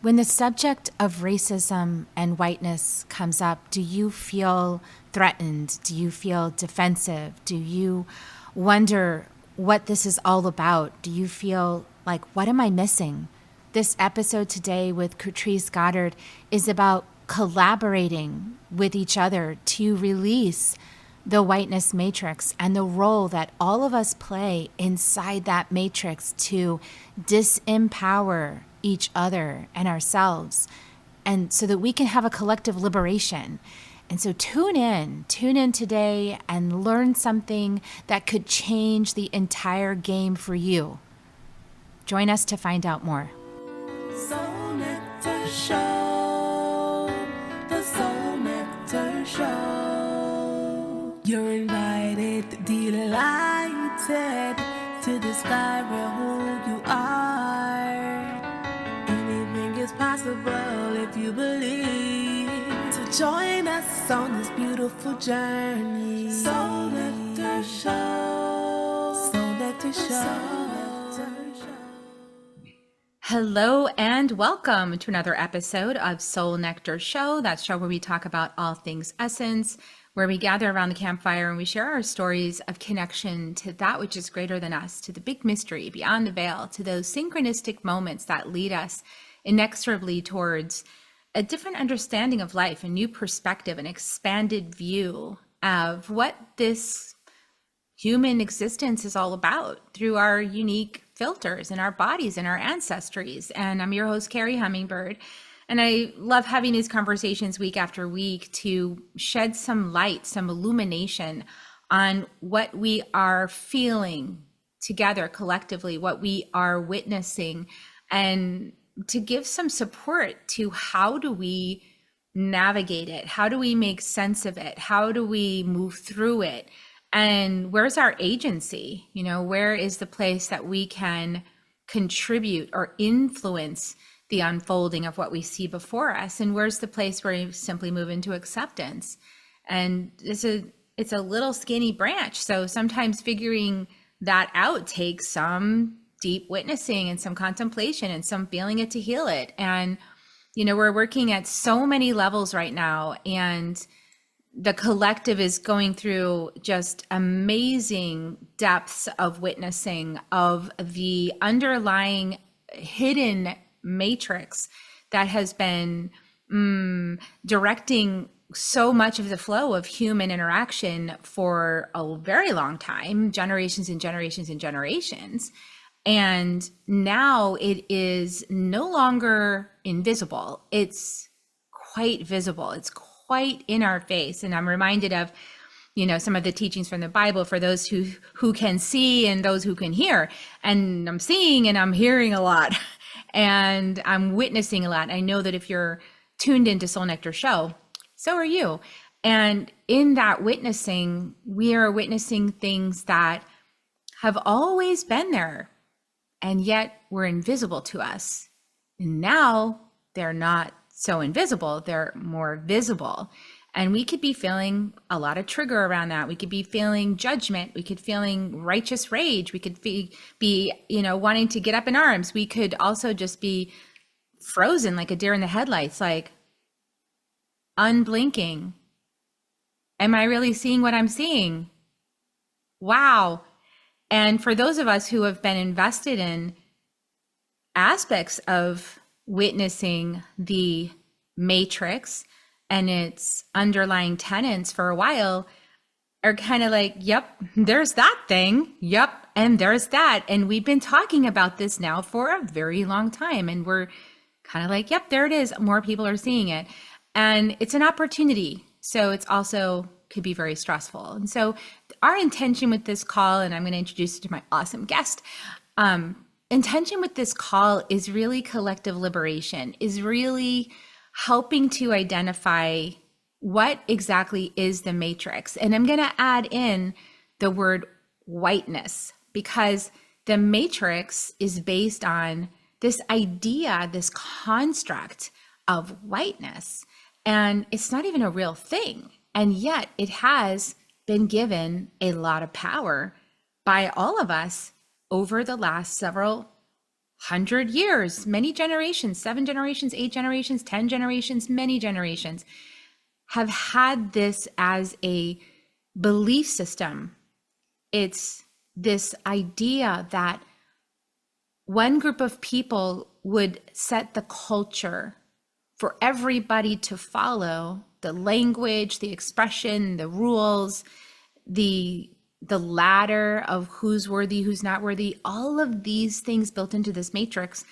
When the subject of racism and whiteness comes up, do you feel threatened? Do you feel defensive? Do you wonder what this is all about? Do you feel like, what am I missing? This episode today with Curtrice Goddard is about collaborating with each other to release the whiteness matrix and the role that all of us play inside that matrix to disempower each other and ourselves, and so that we can have a collective liberation. And so tune in today and learn something that could change the entire game for you. Join us to find out more. Soul Nectar Show, the Soul Nectar Show. You're invited, delighted to discover who you are. Anything is possible if you believe. So join us on this beautiful journey. Soul Nectar Show, Soul Nectar Show. Hello and welcome to another episode of Soul Nectar Show, that show where we talk about all things essence, where we gather around the campfire and we share our stories of connection to that which is greater than us, to the big mystery beyond the veil, to those synchronistic moments that lead us inexorably towards a different understanding of life, a new perspective, an expanded view of what this human existence is all about through our unique filters in our bodies and our ancestries. And I'm your host, Kerri Hummingbird. And I love having these conversations week after week to shed some light, some illumination on what we are feeling together collectively, what we are witnessing, and to give some support to how do we navigate it? How do we make sense of it? How do we move through it? And where's our agency? You know, where is the place that we can contribute or influence the unfolding of what we see before us? And where's the place where you simply move into acceptance? And it's a little skinny branch. So sometimes figuring that out takes some deep witnessing and some contemplation and some feeling it to heal it. And, you know, we're working at so many levels right now, and the collective is going through just amazing depths of witnessing of the underlying hidden matrix that has been directing so much of the flow of human interaction for a very long time, generations and generations and generations. And now it is no longer invisible. It's quite visible. It's quite in our face. And I'm reminded of, you know, some of the teachings from the Bible for those who can see and those who can hear. And I'm seeing and I'm hearing a lot and I'm witnessing a lot. I know that if you're tuned into Soul Nectar Show, so are you. And in that witnessing, we are witnessing things that have always been there, and yet were invisible to us. And now they're not so invisible, they're more visible. And we could be feeling a lot of trigger around that. We could be feeling judgment. We could feeling righteous rage. We could be, you know, wanting to get up in arms. We could also just be frozen like a deer in the headlights, like unblinking. Am I really seeing what I'm seeing? Wow. And for those of us who have been invested in aspects of witnessing the matrix and its underlying tenets for a while, are kind of like, yep, there's that thing. Yep. And there's that. And we've been talking about this now for a very long time. And we're kind of like, yep, there it is. More people are seeing it. And it's an opportunity. So it's also could be very stressful. And so our intention with this call, and I'm going to introduce you to my awesome guest, intention with this call is really collective liberation, is really helping to identify what exactly is the matrix. And I'm going to add in the word whiteness, because the matrix is based on this idea, this construct of whiteness. And it's not even a real thing. And yet it has been given a lot of power by all of us over the last several 100 years, many generations, 7 generations, 8 generations, 10 generations, many generations have had this as a belief system. It's this idea that one group of people would set the culture for everybody to follow, the language, the expression, the rules, the the ladder of who's worthy, who's not worthy, all of these things built into this matrix.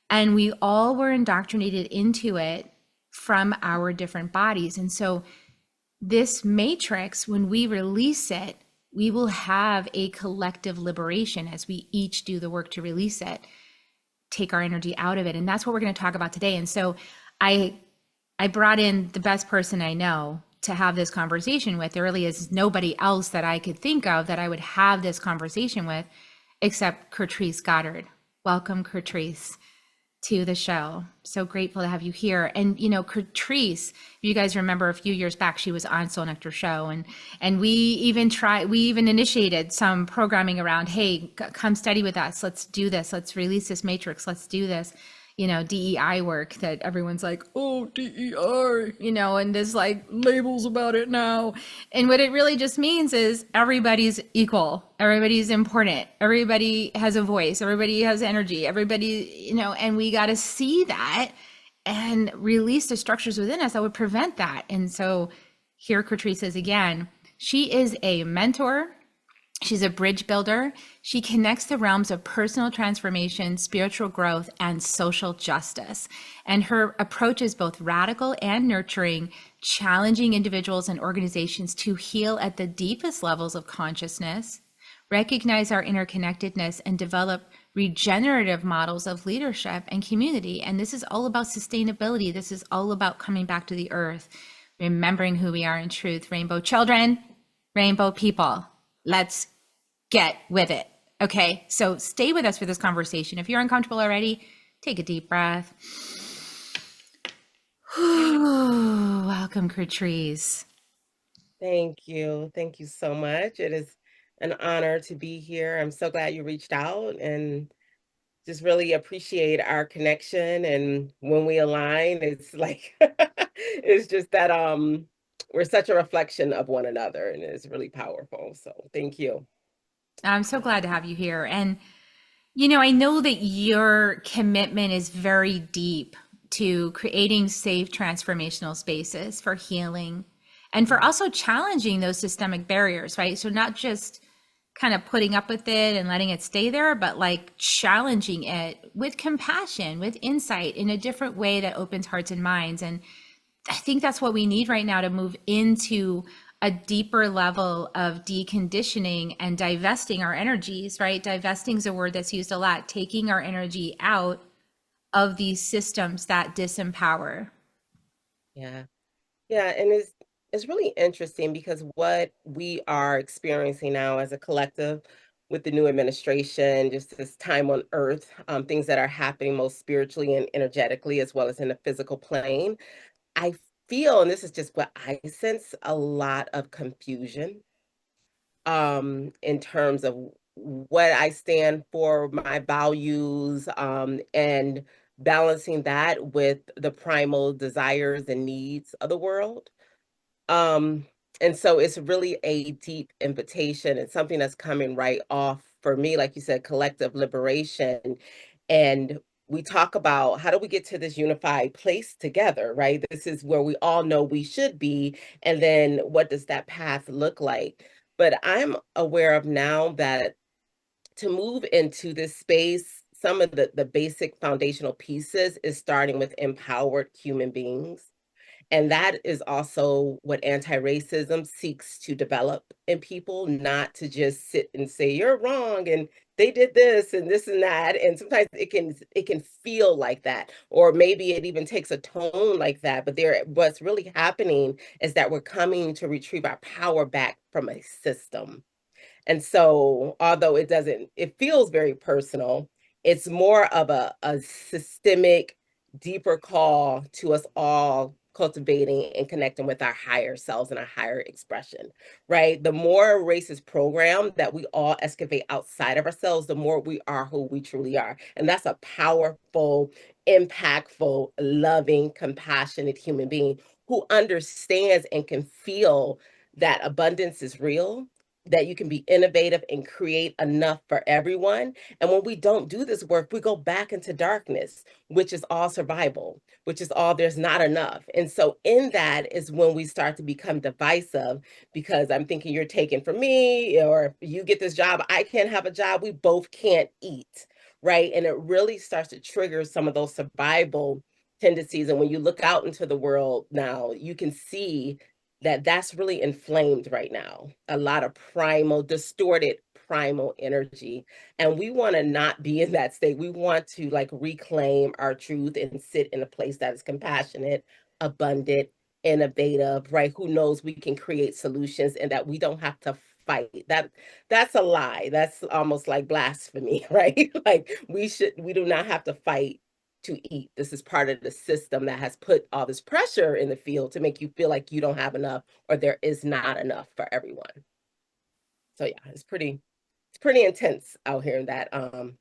And we all were indoctrinated into it from our different bodies. And so this matrix, when we release it, we will have a collective liberation as we each do the work to release it, take our energy out of it. And that's what we're going to talk about today. And so I I brought in the best person I know to have this conversation with. There really is nobody else that I could think of that I would have this conversation with except Curtrice Goddard. Welcome, Curtrice, to the show. So grateful to have you here. And you know, Curtrice, if you guys remember a few years back, she was on Soul Nectar show, and we even initiated some programming around, hey, come study with us. Let's do this. Let's release this matrix. Let's do this. You know, DEI work that everyone's like, oh, DEI, you know, and there's like labels about it now. And what it really just means is everybody's equal. Everybody's important. Everybody has a voice. Everybody has energy. Everybody, you know, and we got to see that and release the structures within us that would prevent that. And so here Curtrice is again. She is a mentor. She's a bridge builder. She connects the realms of personal transformation, spiritual growth, and social justice. And her approach is both radical and nurturing, challenging individuals and organizations to heal at the deepest levels of consciousness, recognize our interconnectedness, and develop regenerative models of leadership and community. And this is all about sustainability. This is all about coming back to the earth, remembering who we are in truth. Rainbow children, rainbow people. Let's get with it. Okay, so stay with us for this conversation. If you're uncomfortable already, take a deep breath. Welcome, Curtrice. Thank you. Thank you so much. It is an honor to be here. I'm so glad you reached out and just really appreciate our connection. And when we align, it's like it's just that we're such a reflection of one another, and it's really powerful. So thank you. I'm so glad to have you here. And, you know, I know that your commitment is very deep to creating safe transformational spaces for healing and for also challenging those systemic barriers, right? So not just kind of putting up with it and letting it stay there, but like challenging it with compassion, with insight in a different way that opens hearts and minds. And I think that's what we need right now to move into a deeper level of deconditioning and divesting our energies, right? Divesting is a word that's used a lot, taking our energy out of these systems that disempower. Yeah. Yeah, and it's really interesting because what we are experiencing now as a collective with the new administration, just this time on earth, things that are happening most spiritually and energetically, as well as in the physical plane. I feel, and this is just what I sense, a lot of confusion in terms of what I stand for, my values, and balancing that with the primal desires and needs of the world. Um, and so it's really a deep invitation. It's something that's coming right off for me, like you said, collective liberation. And we talk about how do we get to this unified place together, right? This is where we all know we should be. And then what does that path look like? But I'm aware of now that to move into this space, some of the basic foundational pieces is starting with empowered human beings, and that is also what anti-racism seeks to develop in people, not to just sit and say, you're wrong, and they did this and this and that. And sometimes it can feel like that, or maybe it even takes a tone like that. But what's really happening is that we're coming to retrieve our power back from a system. And so, although it feels very personal, it's more of a systemic, deeper call to us all cultivating and connecting with our higher selves and our higher expression, right? The more race is programmed that we all excavate outside of ourselves, the more we are who we truly are. And that's a powerful, impactful, loving, compassionate human being who understands and can feel that abundance is real, that you can be innovative and create enough for everyone. And when we don't do this work, we go back into darkness, which is all survival, which is all there's not enough. And so in that is when we start to become divisive, because I'm thinking you're taking from me, or if you get this job, I can't have a job, we both can't eat, right? And it really starts to trigger some of those survival tendencies. And when you look out into the world now, you can see that that's really inflamed right now. A lot of primal, distorted primal energy. And we want to not be in that state. We want to like reclaim our truth and sit in a place that is compassionate, abundant, innovative, right? Who knows we can create solutions and that we don't have to fight. That's a lie. That's almost like blasphemy, right? Like we do not have to fight to eat. This is part of the system that has put all this pressure in the field to make you feel like you don't have enough or there is not enough for everyone. So yeah, it's pretty intense out here in that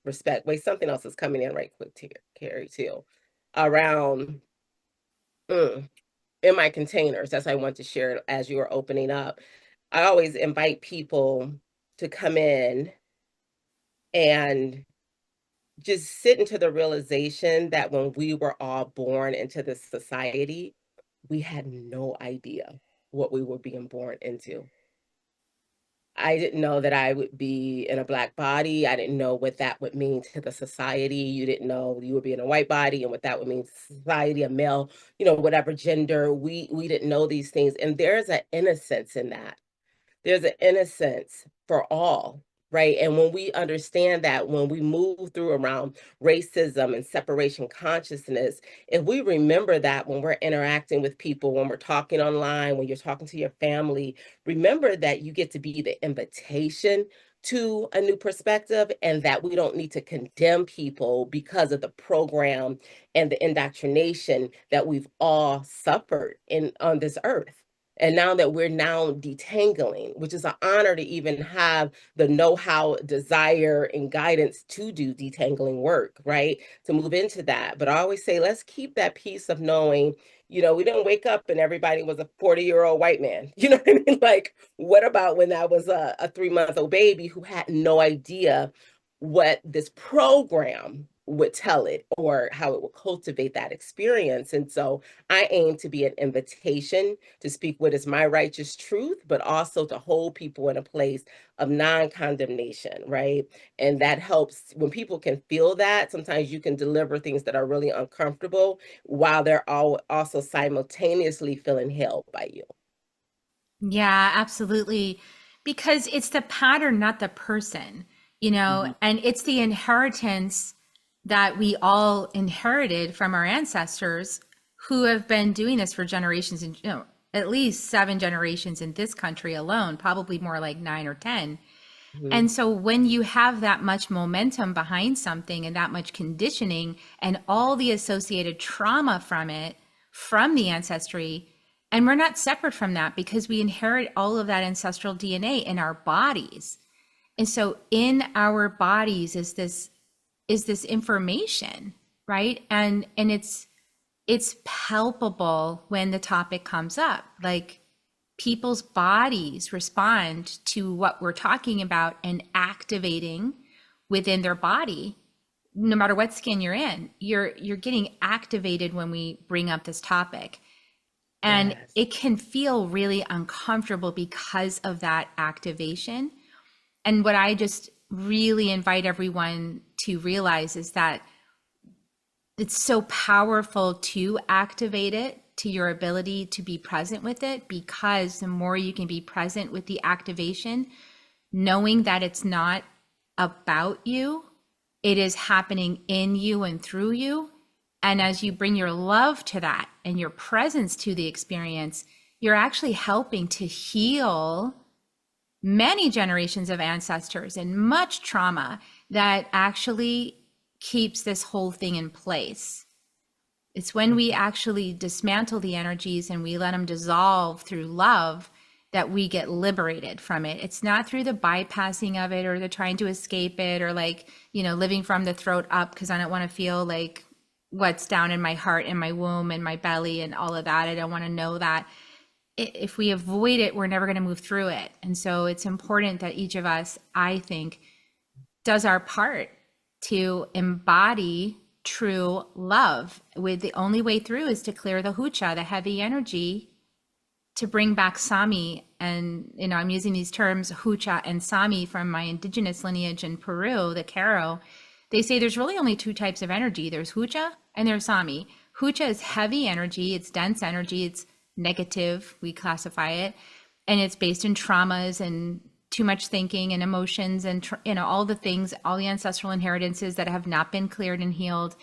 respect. Wait, something else is coming in right quick here, Kerri, too. Around in my containers, as I want to share it as you are opening up. I always invite people to come in and just sit into the realization that when we were all born into this society, we had no idea what we were being born into. I didn't know that I would be in a Black body. I didn't know what that would mean to the society. You didn't know you would be in a white body and what that would mean to society, a male, whatever gender. We didn't know these things. And there's an innocence in that. There's an innocence for all, right? And when we understand that, when we move through around racism and separation consciousness, if we remember that when we're interacting with people, when we're talking online, when you're talking to your family, remember that you get to be the invitation to a new perspective, and that we don't need to condemn people because of the program and the indoctrination that we've all suffered on this earth. And now that we're now detangling, which is an honor to even have the know-how, desire, and guidance to do detangling work, right? To move into that. But I always say, let's keep that piece of knowing, we didn't wake up and everybody was a 40-year-old white man. You know what I mean? Like, what about when that was a 3-month-old baby who had no idea what this program would tell it or how it will cultivate that experience? And so I aim to be an invitation to speak what is my righteous truth, but also to hold people in a place of non-condemnation, right? And that helps when people can feel that. Sometimes you can deliver things that are really uncomfortable while they're all also simultaneously feeling held by you. Yeah, absolutely. Because it's the pattern, not the person, Mhm. and it's the inheritance that we all inherited from our ancestors who have been doing this for generations and, at least 7 generations in this country alone, probably more like 9 or 10. Mhm. And so when you have that much momentum behind something and that much conditioning and all the associated trauma from it, from the ancestry, and we're not separate from that because we inherit all of that ancestral DNA in our bodies. And so in our bodies is this information, right? And it's palpable when the topic comes up. Like, people's bodies respond to what we're talking about and activating within their body. No matter what skin you're in, you're getting activated when we bring up this topic. And Yes. it can feel really uncomfortable because of that activation. And what I just really invite everyone to realize is that it's so powerful to activate it, to your ability to be present with it, because the more you can be present with the activation, knowing that it's not about you, it is happening in you and through you. And as you bring your love to that and your presence to the experience, you're actually helping to heal many generations of ancestors and much trauma that actually keeps this whole thing in place. It's when we actually dismantle the energies and we let them dissolve through love that we get liberated from it. It's not through the bypassing of it or the trying to escape it or like, living from the throat up because I don't want to feel like what's down in my heart and my womb and my belly and all of that. I don't want to know that. If we avoid it, we're never going to move through it. And so it's important that each of us, I think, does our part to embody true love. With the only way through is to clear the hucha, the heavy energy, to bring back Sami. And I'm using these terms hucha and Sami from my indigenous lineage in Peru, the Caro. They say there's really only two types of energy. There's hucha and there's Sami. Hucha is heavy energy, it's dense energy, it's negative, we classify it, and it's based in traumas and too much thinking and emotions and all the things, all the ancestral inheritances that have not been cleared and healed.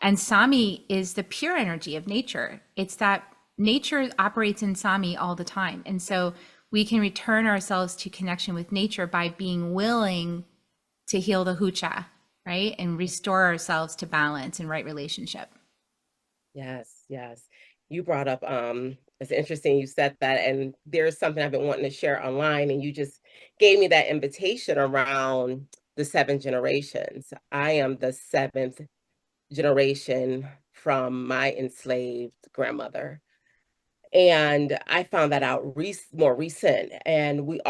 And Sami is the pure energy of nature. It's that nature operates in Sami all the time. And so we can return ourselves to connection with nature by being willing to heal the hucha, right? And restore ourselves to balance and right relationship. Yes, yes. You brought up, it's interesting you said that, and there's something I've been wanting to share online, and you just gave me that invitation around the 7 generations. I am the 7th generation from my enslaved grandmother. And I found that out more recent. And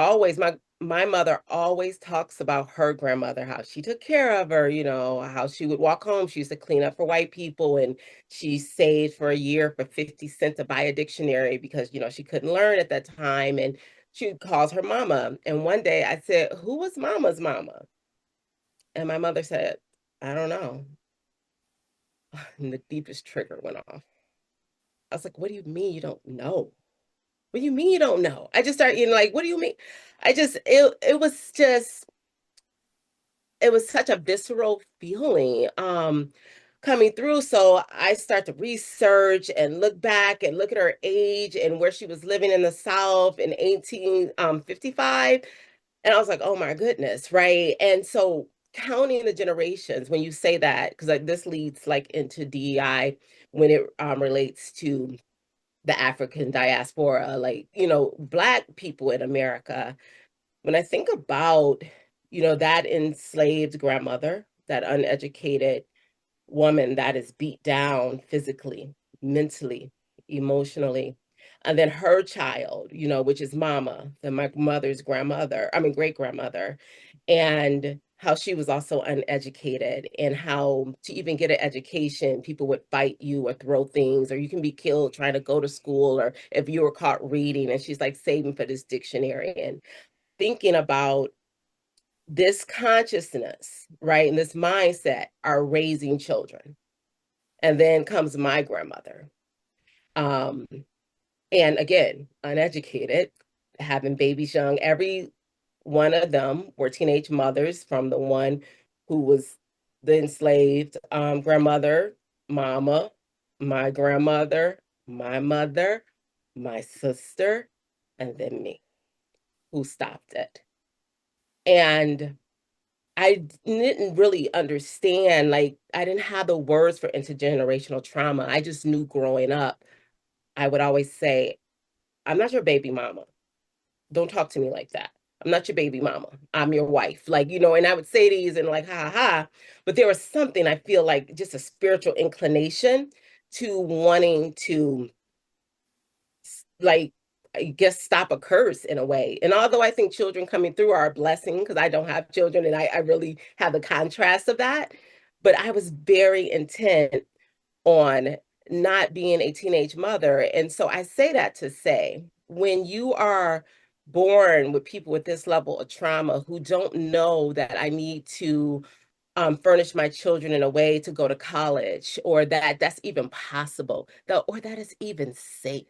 my mother always talks about her grandmother, how she took care of her, how she would walk home. She used to clean up for white people, and she saved for a year for 50 cents to buy a dictionary because, she couldn't learn at that time. And she calls her mama. And one day I said, "Who was mama's mama?" And my mother said, "I don't know." And the deepest trigger went off. I was like, "What do you mean you don't know? What do you mean you don't know?" I just started, like, "What do you mean?" It was such a visceral feeling coming through. So I start to research and look back and look at her age and where she was living in the South in 1855. And I was like, "Oh my goodness," right? And so counting the generations, when you say that, because like this leads like into DEI when it relates to the African diaspora, like, Black people in America. When I think about, that enslaved grandmother, that uneducated woman that is beat down physically, mentally, emotionally. And then her child, which is mama, then my mother's grandmother, I mean, great grandmother, and how she was also uneducated, and how to even get an education, people would fight you or throw things, or you can be killed trying to go to school, or if you were caught reading, and she's like saving for this dictionary. And thinking about this consciousness, right, and this mindset are raising children. And then comes my grandmother. Um, and again, uneducated, having babies young. Every one of them were teenage mothers, from the one who was the enslaved grandmother, mama, my grandmother, my mother, my sister, and then me, who stopped it. And I didn't really understand, like, I didn't have the words for intergenerational trauma. I just knew growing up, I would always say, "I'm not your baby mama. Don't talk to me like that. I'm not your baby mama. I'm your wife." Like, and I would say these and like, ha ha ha. But there was something, I feel like, just a spiritual inclination to wanting to, like, I guess, stop a curse in a way. And although I think children coming through are a blessing, because I don't have children, and I really have the contrast of that, but I was very intent on not being a teenage mother. And so I say that to say, when you are born with people with this level of trauma who don't know that I need to furnish my children in a way to go to college, or that that's even possible, or that is even safe.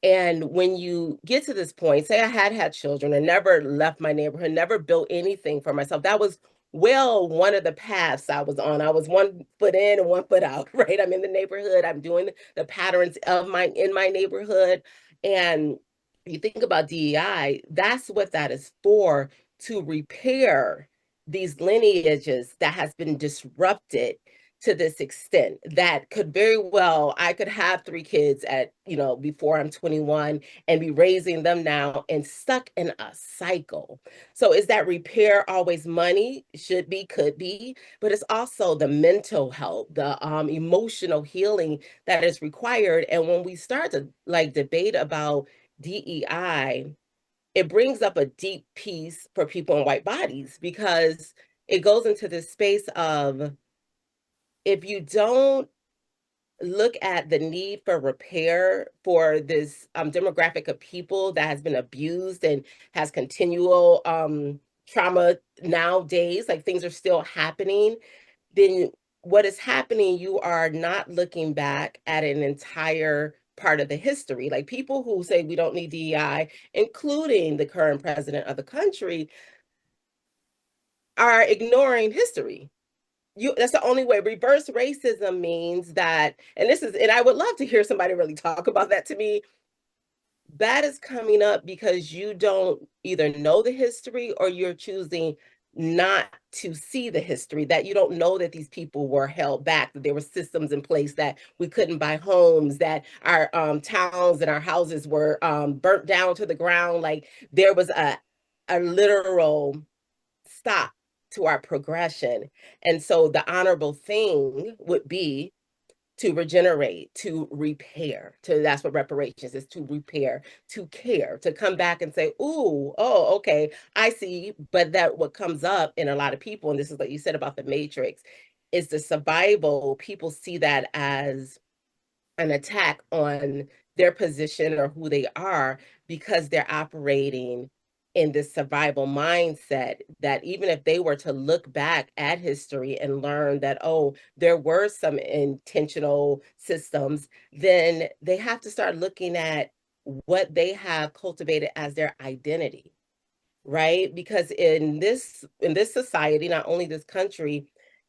And when you get to this point, say I had children and never left my neighborhood, never built anything for myself. That was one of the paths I was on. I was 1 foot in and 1 foot out, right? I'm in the neighborhood. I'm doing the patterns of in my neighborhood. And you think about DEI, that's what that is for, to repair these lineages that has been disrupted, to this extent that could very well, I could have 3 kids at, before I'm 21 and be raising them now and stuck in a cycle. So is that repair always money? Should be, could be, but it's also the mental health, the emotional healing that is required. And when we start to like debate about DEI, it brings up a deep piece for people in white bodies because it goes into this space of, if you don't look at the need for repair for this demographic of people that has been abused and has continual trauma nowadays, like things are still happening, then what is happening, you are not looking back at an entire part of the history. Like people who say we don't need DEI, including the current president of the country, are ignoring history. That's the only way. Reverse racism means that, and I would love to hear somebody really talk about that to me. That is coming up because you don't either know the history or you're choosing not to see the history, that you don't know that these people were held back, that there were systems in place, that we couldn't buy homes, that our towns and our houses were burnt down to the ground. Like there was a literal stop to our progression. And so the honorable thing would be to regenerate, to repair, that's what reparations is, to repair, to care, to come back and say, ooh, oh, okay, I see. But that what comes up in a lot of people, and this is what you said about the matrix, is the survival. People see that as an attack on their position or who they are because they're operating in this survival mindset, that even if they were to look back at history and learn that, oh, there were some intentional systems, then they have to start looking at what they have cultivated as their identity, right? Because in this society, not only this country,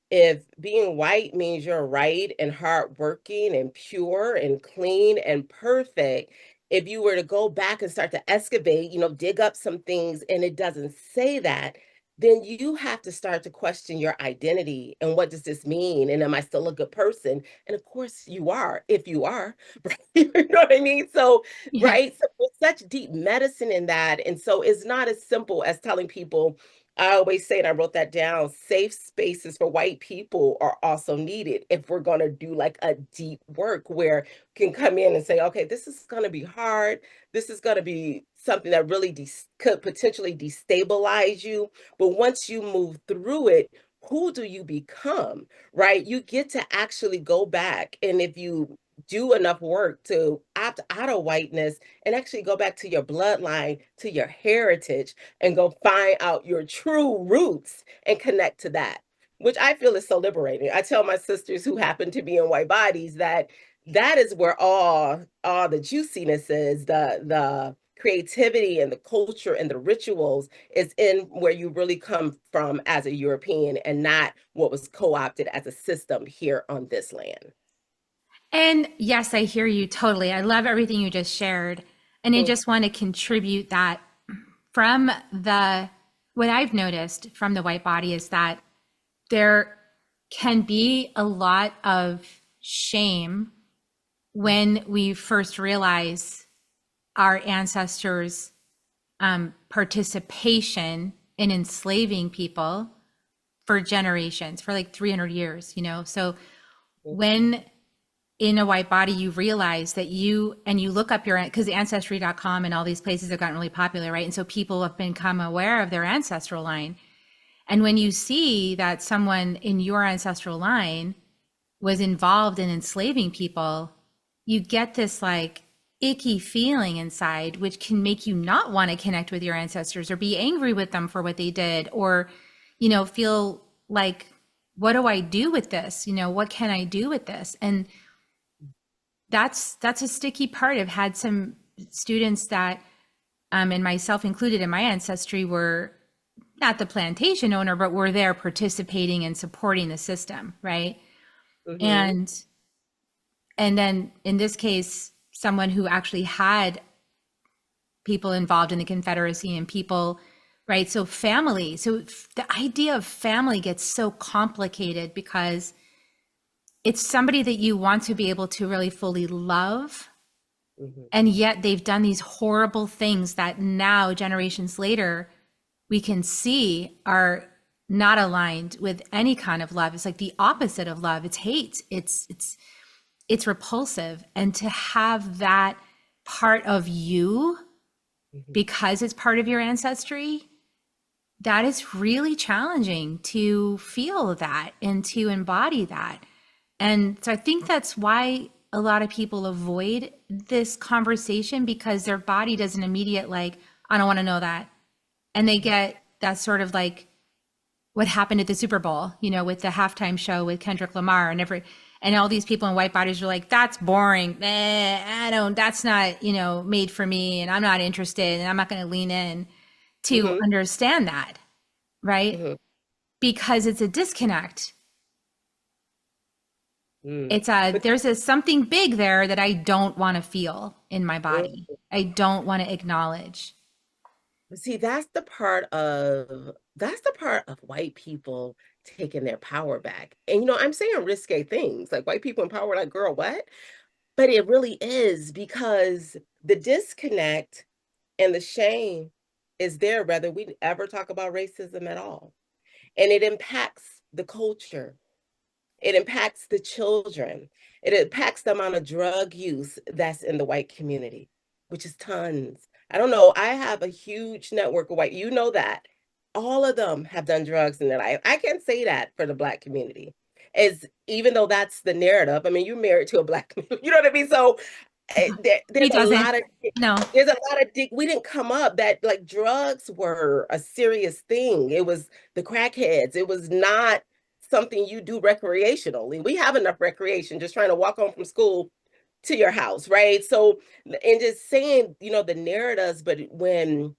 if being white means you're right and hardworking and pure and clean and perfect, if you were to go back and start to excavate, dig up some things and it doesn't say that, then you have to start to question your identity and what does this mean? And am I still a good person? And of course you are, if you are, right? You know what I mean? So, Yeah. right. So there's such deep medicine in that. And so it's not as simple as telling people, I always say, and I wrote that down, safe spaces for white people are also needed if we're going to do like a deep work where can come in and say, okay, this is going to be hard. This is going to be something that really could potentially destabilize you. But once you move through it, who do you become, right? You get to actually go back. And if you do enough work to opt out of whiteness and actually go back to your bloodline, to your heritage, and go find out your true roots and connect to that, which I feel is so liberating. I tell my sisters who happen to be in white bodies that that is where all the juiciness is, the creativity and the culture and the rituals is in where you really come from as a European and not what was co-opted as a system here on this land. And yes, I hear you totally. I love everything you just shared. And I Mm, just want to contribute that from what I've noticed from the white body is that there can be a lot of shame when we first realize our ancestors' participation in enslaving people for generations, for like 300 years, So mm, when in a white body, you realize that and you look up because ancestry.com and all these places have gotten really popular, right? And so people have become aware of their ancestral line. And when you see that someone in your ancestral line was involved in enslaving people, you get this like icky feeling inside, which can make you not want to connect with your ancestors or be angry with them for what they did, or, feel like, what do I do with this? What can I do with this? And that's a sticky part. I've had some students that, and myself included in my ancestry, were not the plantation owner, but were there participating and supporting the system, right? mhm. And then in this case, someone who actually had people involved in the Confederacy and people, right? So family. So the idea of family gets so complicated because it's somebody that you want to be able to really fully love, Mhm. and yet they've done these horrible things that now, generations later, we can see are not aligned with any kind of love. It's like the opposite of love. It's hate. It's repulsive. And to have that part of you, Mhm. because it's part of your ancestry, that is really challenging to feel that and to embody that. And so I think that's why a lot of people avoid this conversation, because their body does an immediate, like, I don't want to know that. And they get that sort of like what happened at the Super Bowl, you know, with the halftime show with Kendrick Lamar and all these people in white bodies are like, that's boring. That's not, you know, made for me, and I'm not interested, and I'm not going to lean in to Mhm. understand that, right? Mhm. Because it's a disconnect. Mm. But There's something big there that I don't want to feel in my body. mm, I don't want to acknowledge. but see, that's the part of white people taking their power back. And I'm saying risque things like white people in power, like, girl, what? But it really is because the disconnect and the shame is there whether we ever talk about racism at all. And it impacts the culture. It impacts the children. It impacts the amount of drug use that's in the white community, which is tons. I don't know. I have a huge network of white, you know that. All of them have done drugs in their life. I can't say that for the black community. As even though that's the narrative. I mean, you're married to a black community, you know what I mean? So He there's a doesn't. lot of No, we didn't come up that like drugs were a serious thing. It was the crackheads. It was not something you do recreationally. We have enough recreation just trying to walk home from school to your house, right? So, and just saying, the narratives, but when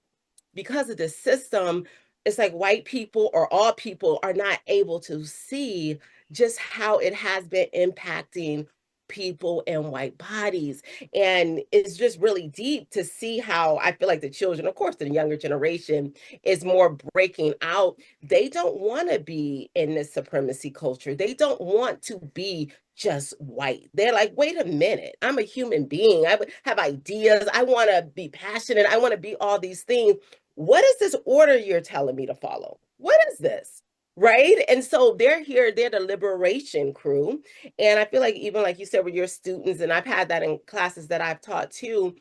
because of the system, it's like white people or all people are not able to see just how it has been impacting people in white bodies. And it's just really deep to see how I feel like the children, of course, the younger generation is more breaking out. They don't want to be in this supremacy culture. They don't want to be just white. They're like, wait a minute, I'm a human being. I have ideas. I want to be passionate. I want to be all these things. What is this order you're telling me to follow? What is this? Right. And so they're the liberation crew. And I feel like, even like you said, with your students, and I've had that in classes that I've taught too,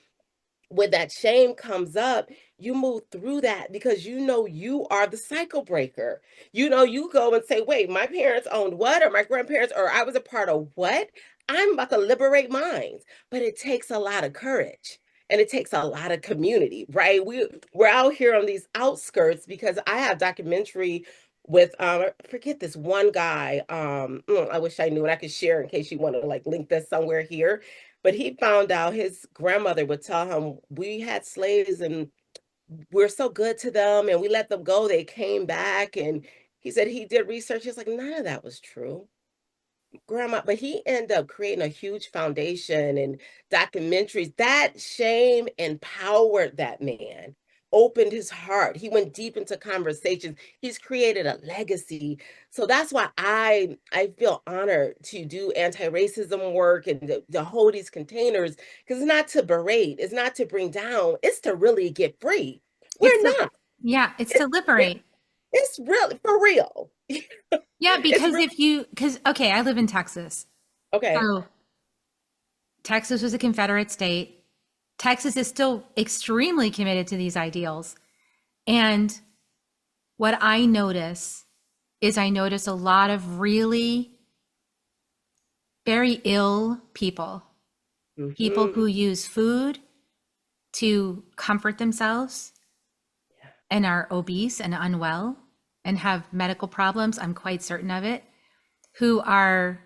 when that shame comes up, you move through that because you are the cycle breaker. You go and say, wait, my parents owned what? Or my grandparents, or I was a part of what? I'm about to liberate minds. But it takes a lot of courage. And it takes a lot of community, right? We're out here on these outskirts because I have documentary with I forget this one guy. I wish I knew and I could share in case you want to like link this somewhere here, but he found out his grandmother would tell him, we had slaves and we're so good to them and we let them go. They came back. And he said he did research. He's like, none of that was true, grandma. But he ended up creating a huge foundation and documentaries. That shame empowered that man, opened his heart. He went deep into conversations. He's created a legacy. So that's why I feel honored to do anti-racism work and to hold these containers, because it's not to berate, it's not to bring down, it's to really get free. it's We're to, not. yeah, it's It's to liberate. it's really for real. Yeah, It's because really okay, I live in Texas. okay. So Texas was a Confederate state. Texas is still extremely committed to these ideals. And what I notice a lot of really very ill people, people Hmm. who use food to comfort themselves and are obese and unwell and have medical problems. I'm quite certain of it, who are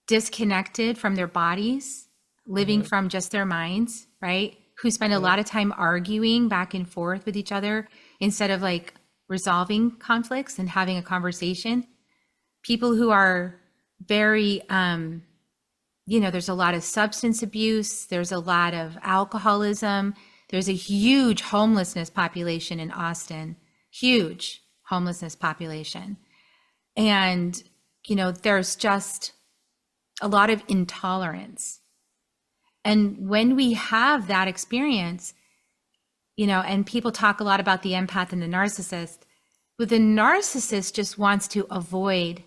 disconnected from their bodies, living Hmm. from just their minds, right? Who spend a Hmm. lot of time arguing back and forth with each other instead of like resolving conflicts and having a conversation. People who are very, there's a lot of substance abuse, there's a lot of alcoholism, there's a huge homelessness population in Austin, huge homelessness population. And, there's just a lot of intolerance. And when we have that experience, and people talk a lot about the empath and the narcissist, but the narcissist just wants to avoid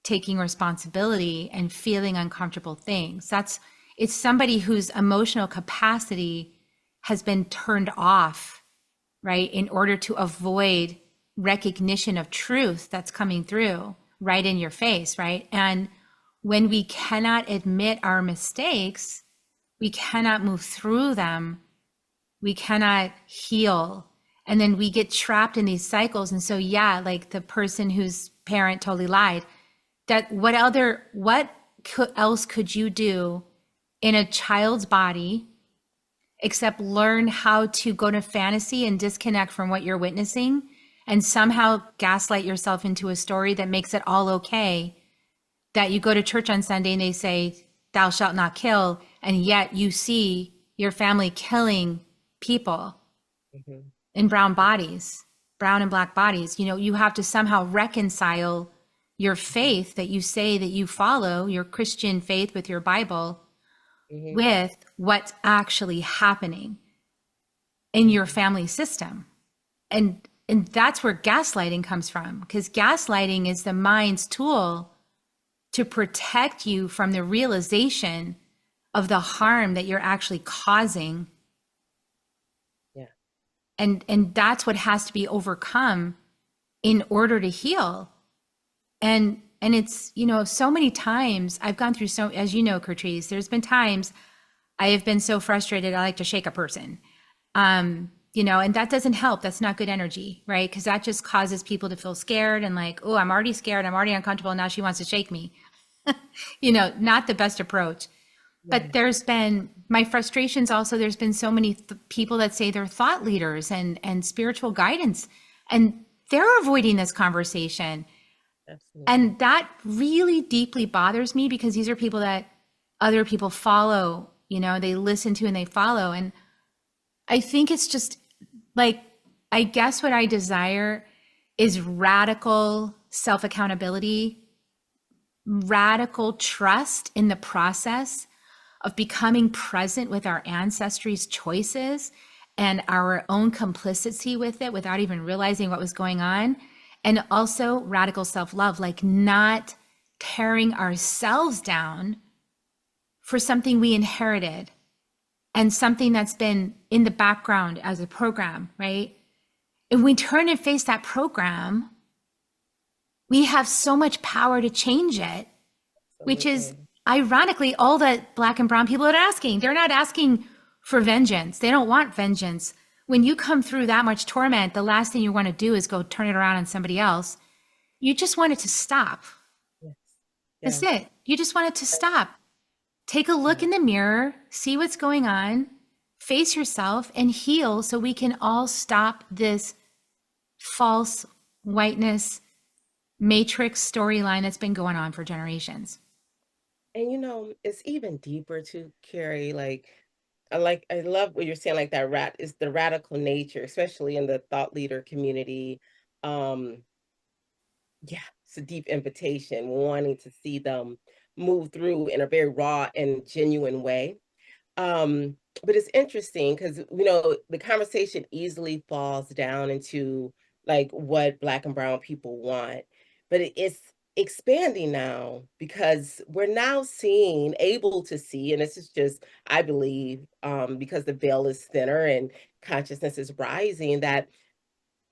taking responsibility and feeling uncomfortable things. It's somebody whose emotional capacity has been turned off, right? In order to avoid recognition of truth that's coming through right in your face, right? And when we cannot admit our mistakes, we cannot move through them, we cannot heal, and then we get trapped in these cycles. And so, yeah, like the person whose parent totally lied, that what else could you do in a child's body except learn how to go to fantasy and disconnect from what you're witnessing and somehow gaslight yourself into a story that makes it all okay, that you go to church on Sunday and they say, thou shalt not kill, and yet you see your family killing people in brown and black bodies. You have to somehow reconcile your faith that you say that you follow, your Christian faith with your Bible, with what's actually happening in your family system. And that's where gaslighting comes from, because gaslighting is the mind's tool to protect you from the realization of the harm that you're actually causing. Yeah. And that's what has to be overcome in order to heal. And it's, so many times I've gone through as you know, Curtrice, there's been times I have been so frustrated, I like to shake a person. And that doesn't help. That's not good energy, right? Because that just causes people to feel scared and like, oh, I'm already scared. I'm already uncomfortable. Now she wants to shake me. Not the best approach. But there's been my frustrations also. There's been so many people that say they're thought leaders and spiritual guidance, and they're avoiding this conversation. Absolutely. And that really deeply bothers me, because these are people that other people follow, they listen to and they follow. And I think it's just like, I guess what I desire is radical self-accountability, radical trust in the process of becoming present with our ancestry's choices and our own complicity with it without even realizing what was going on. And also radical self-love, like not tearing ourselves down for something we inherited and something that's been in the background as a program, right? If we turn and face that program, we have so much power to change it, which is ironically all that Black and brown people are asking. They're not asking for vengeance. They don't want vengeance. When you come through that much torment, the last thing you want to do is go turn it around on somebody else. You just want it to stop. Yes. That's it. You just want it to stop. Take a look in the mirror, see what's going on, face yourself, and heal, so we can all stop this false whiteness matrix storyline that's been going on for generations. And it's even deeper too, Kerri. I love what you're saying, like that is the radical nature, especially in the thought leader community. Um, yeah, it's a deep invitation, wanting to see them move through in a very raw and genuine way. But it's interesting because the conversation easily falls down into like what Black and brown people want, but it's expanding now because we're now able to see, and this is just, I believe, because the veil is thinner and consciousness is rising, that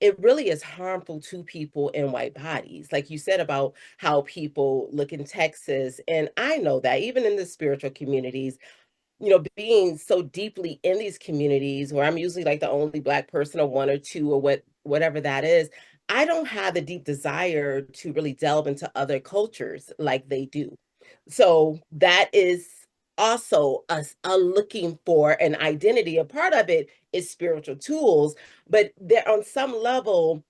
it really is harmful to people in white bodies. Like you said about how people look in Texas, and I know that even in the spiritual communities, being so deeply in these communities where I'm usually like the only Black person or one or two or whatever that is, I don't have the deep desire to really delve into other cultures like they do. So that is also us looking for an identity. A part of it is spiritual tools, but there on some level,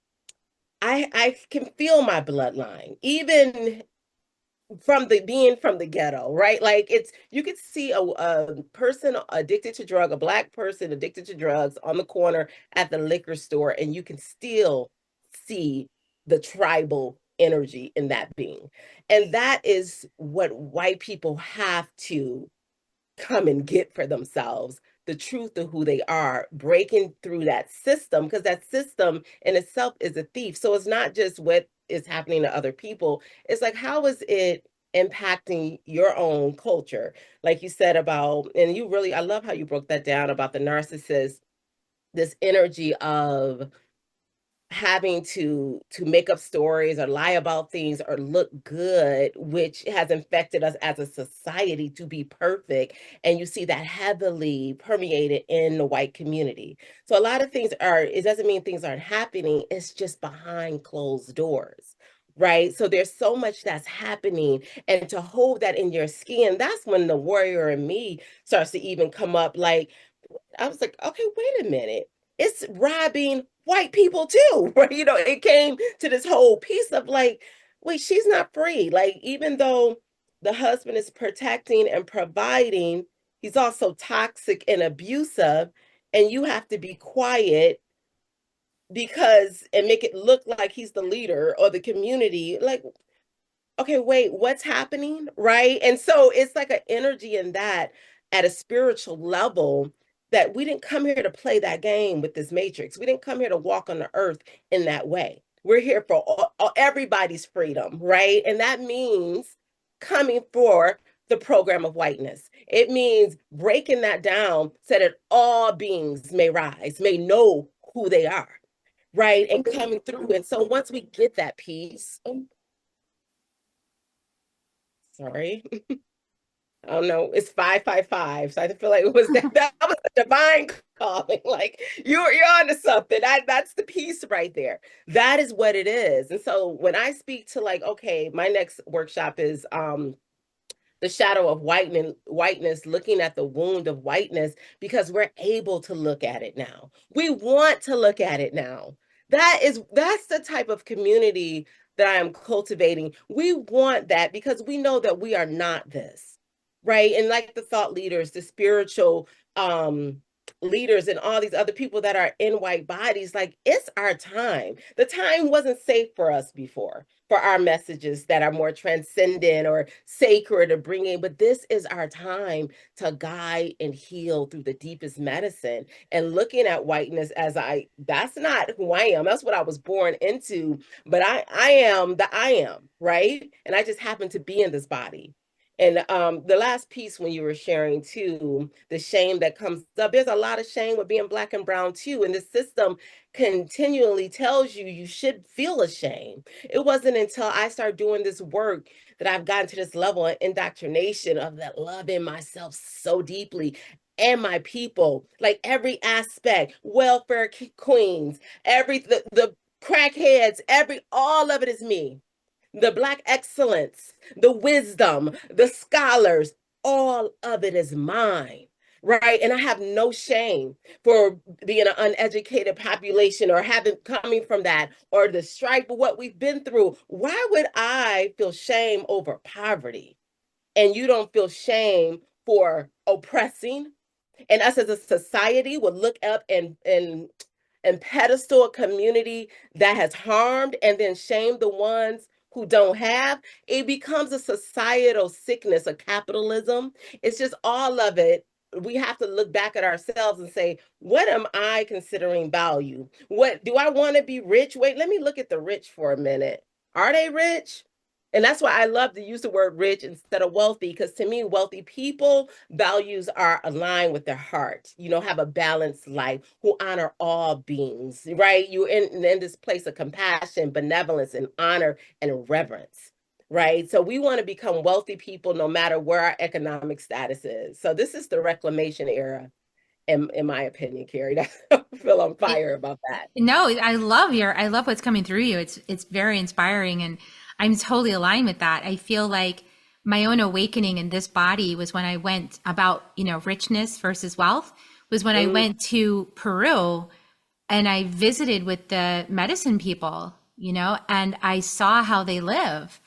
I can feel my bloodline, even from being from the ghetto, right? Like you could see a person addicted to a Black person addicted to drugs on the corner at the liquor store, and you can still see the tribal energy in that being. And that is what white people have to come and get for themselves, the truth of who they are, breaking through that system, because that system in itself is a thief. So it's not just what is happening to other people. It's like, how is it impacting your own culture? Like you said about, and you really, I love how you broke that down about the narcissist, this energy of having to make up stories or lie about things or look good, which has infected us as a society to be perfect. And you see that heavily permeated in the white community. So a lot of things are, it doesn't mean things aren't happening, it's just behind closed doors. Right. So there's so much that's happening. And to hold that in your skin, that's when the warrior in me starts to even come up. Like, I was like, okay, wait a minute. It's robbing white people too, right? It came to this whole piece of like, wait, she's not free. Like, even though the husband is protecting and providing, he's also toxic and abusive, and you have to be quiet because and make it look like he's the leader or the community. Like, okay, wait, what's happening? Right. And so it's like an energy in that at a spiritual level that we didn't come here to play that game with this matrix. We didn't come here to walk on the earth in that way. We're here for everybody's freedom, right? And that means coming for the program of whiteness. It means breaking that down so that all beings may rise, may know who they are, right? And coming through. And so once we get that piece, sorry. I don't know. It's 555. So I feel like it was that was a divine calling. Like you're onto something. That's the piece right there. That is what it is. And so when I speak to like, okay, my next workshop is the shadow of whiteness, looking at the wound of whiteness, because we're able to look at it now. We want to look at it now. That's the type of community that I am cultivating. We want that because we know that we are not this, right? And like the thought leaders, the spiritual leaders and all these other people that are in white bodies, like it's our time. The time wasn't safe for us before for our messages that are more transcendent or sacred or bringing, but this is our time to guide and heal through the deepest medicine. And looking at whiteness as that's not who I am. That's what I was born into, but I am the I am, right? And I just happen to be in this body. And the last piece when you were sharing too, the shame that comes up, there's a lot of shame with being Black and brown too. And the system continually tells you you should feel ashamed. It wasn't until I started doing this work that I've gotten to this level of indoctrination of that loving myself so deeply and my people, like every aspect, welfare queens, the crackheads, all of it is me. The Black excellence, the wisdom, the scholars, all of it is mine, right? And I have no shame for being an uneducated population or having coming from that or the strife of what we've been through. Why would I feel shame over poverty? And you don't feel shame for oppressing? And us as a society would look up and pedestal a community that has harmed and then shame the ones who don't have. It becomes a societal sickness, a capitalism. It's just all of it. We have to look back at ourselves and say, what am I considering value? What do I want to be rich? Wait, let me look at the rich for a minute. Are they rich? And that's why I love to use the word rich instead of wealthy, because to me, wealthy people values are aligned with their heart, have a balanced life, who honor all beings, right? You're in this place of compassion, benevolence, and honor and reverence, right? So we want to become wealthy people no matter where our economic status is. So this is the reclamation era, in my opinion, Kerri. I feel on fire about that. No, I love what's coming through you. It's very inspiring, and I'm totally aligned with that. I feel like my own awakening in this body was when I went about, richness versus wealth, was when I went to Peru and I visited with the medicine people, and I saw how they live.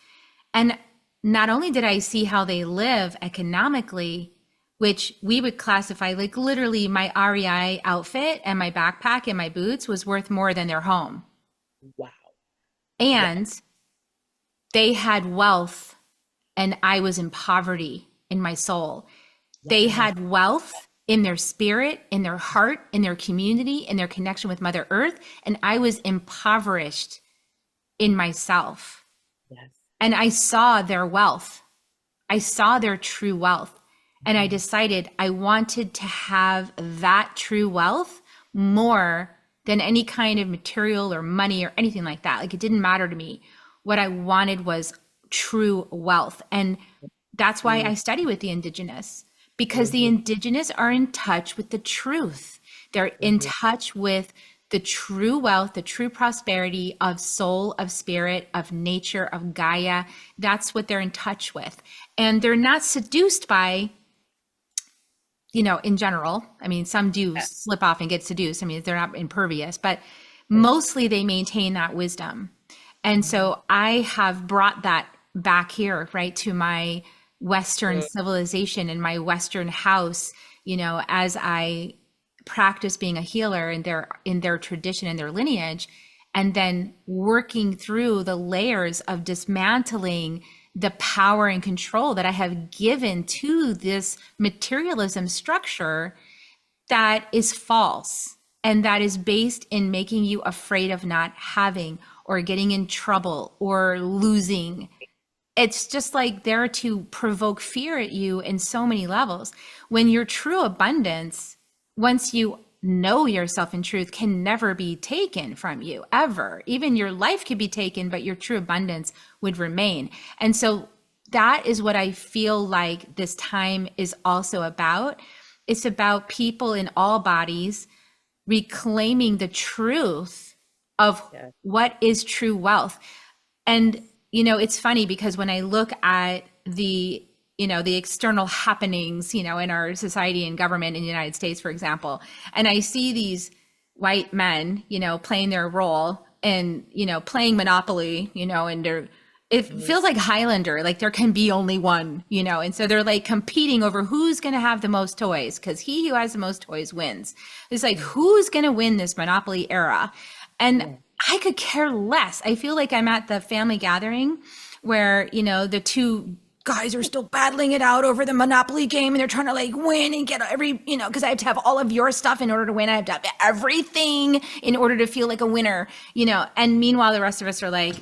And not only did I see how they live economically, which we would classify like literally my REI outfit and my backpack and my boots was worth more than their home. Wow. And They had wealth and I was in poverty in my soul. They Yes. had wealth in their spirit, in their heart, in their community, in their connection with Mother Earth, and I was impoverished in myself. Yes. And I saw their wealth. I saw their true wealth. And I Mhm. decided I wanted to have that true wealth more than any kind of material or money or anything like that. Like it didn't matter to me. What I wanted was true wealth. And that's why I study with the indigenous, because the Mhm. indigenous are in touch with the truth. They're in Mhm. touch with the true wealth, the true prosperity of soul, of spirit, of nature, of Gaia. That's what they're in touch with. And they're not seduced by, in general. I mean, some do Yeah. slip off and get seduced. I mean, they're not impervious, but Right. mostly they maintain that wisdom. And Mhm. so I have brought that back here, right, to my Western Mm. civilization and my Western house, as I practice being a healer in their tradition and their lineage, and then working through the layers of dismantling the power and control that I have given to this materialism structure that is false and that is based in making you afraid of not having or getting in trouble or losing. It's just like there to provoke fear at you in so many levels. When your true abundance, once you know yourself in truth, can never be taken from you ever. Even your life could be taken, but your true abundance would remain. And so that is what I feel like this time is also about. It's about people in all bodies reclaiming the truth of Yes. what is true wealth. And, it's funny because when I look at the external happenings, in our society and government in the United States, for example, and I see these white men, playing their role and, playing Monopoly, and it Mhm. feels like Highlander, like there can be only one, and so they're like competing over who's going to have the most toys because he who has the most toys wins. It's like, Mhm. who's going to win this Monopoly era? And Yeah. I could care less. I feel like I'm at the family gathering where, the two guys are still battling it out over the Monopoly game and they're trying to like win and get every, because I have to have all of your stuff in order to win. I have to have everything in order to feel like a winner, and meanwhile, the rest of us are like,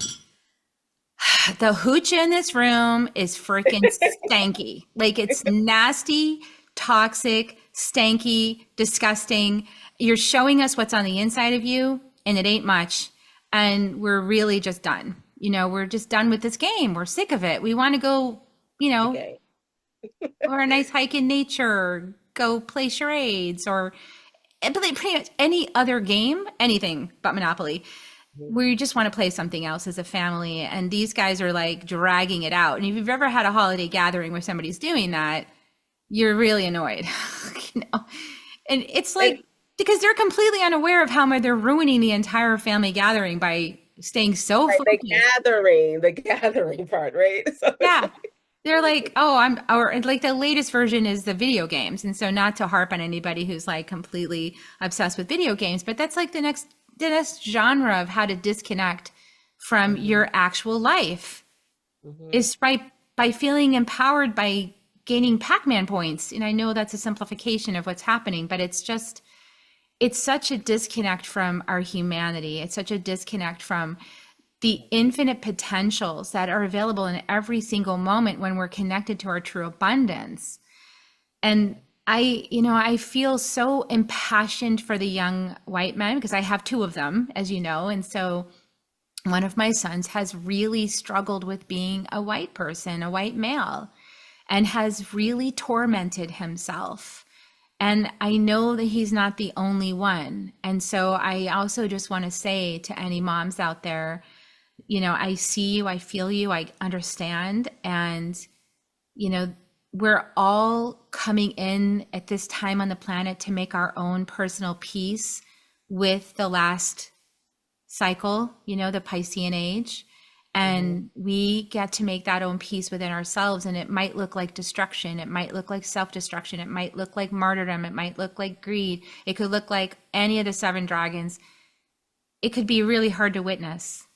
the hooch in this room is freaking stanky. Like it's nasty, toxic, stanky, disgusting. You're showing us what's on the inside of you, and it ain't much. And we're really just done. We're just done with this game. We're sick of it. We want to go, Okay. or a nice hike in nature, or go play charades, or pretty much any other game, anything but Monopoly. Mhm. We just want to play something else as a family. And these guys are like dragging it out. And if you've ever had a holiday gathering where somebody's doing that, you're really annoyed. you know? And it's And like, because they're completely unaware of how much they're ruining the entire family gathering by staying so right, focused. the gathering part, right? So it's Yeah. They're like, oh, or like the latest version is the video games. And so not to harp on anybody who's like completely obsessed with video games, but that's like the next genre of how to disconnect from Mhm. your actual life Mhm. is by feeling empowered by gaining Pac-Man points. And I know that's a simplification of what's happening, but it's such a disconnect from our humanity. It's such a disconnect from the infinite potentials that are available in every single moment when we're connected to our true abundance. And I feel so impassioned for the young white men because I have two of them, as you know. And so one of my sons has really struggled with being a white person, a white male, and has really tormented himself. And I know that he's not the only one. And so I also just want to say to any moms out there, I see you, I feel you, I understand. And, you know, we're all coming in at this time on the planet to make our own personal peace with the last cycle, the Piscean age. Mhm. And we get to make that own peace within ourselves. And it might look like destruction. It might look like self destruction. It might look like martyrdom. It might look like greed. It could look like any of the seven dragons. It could be really hard to witness.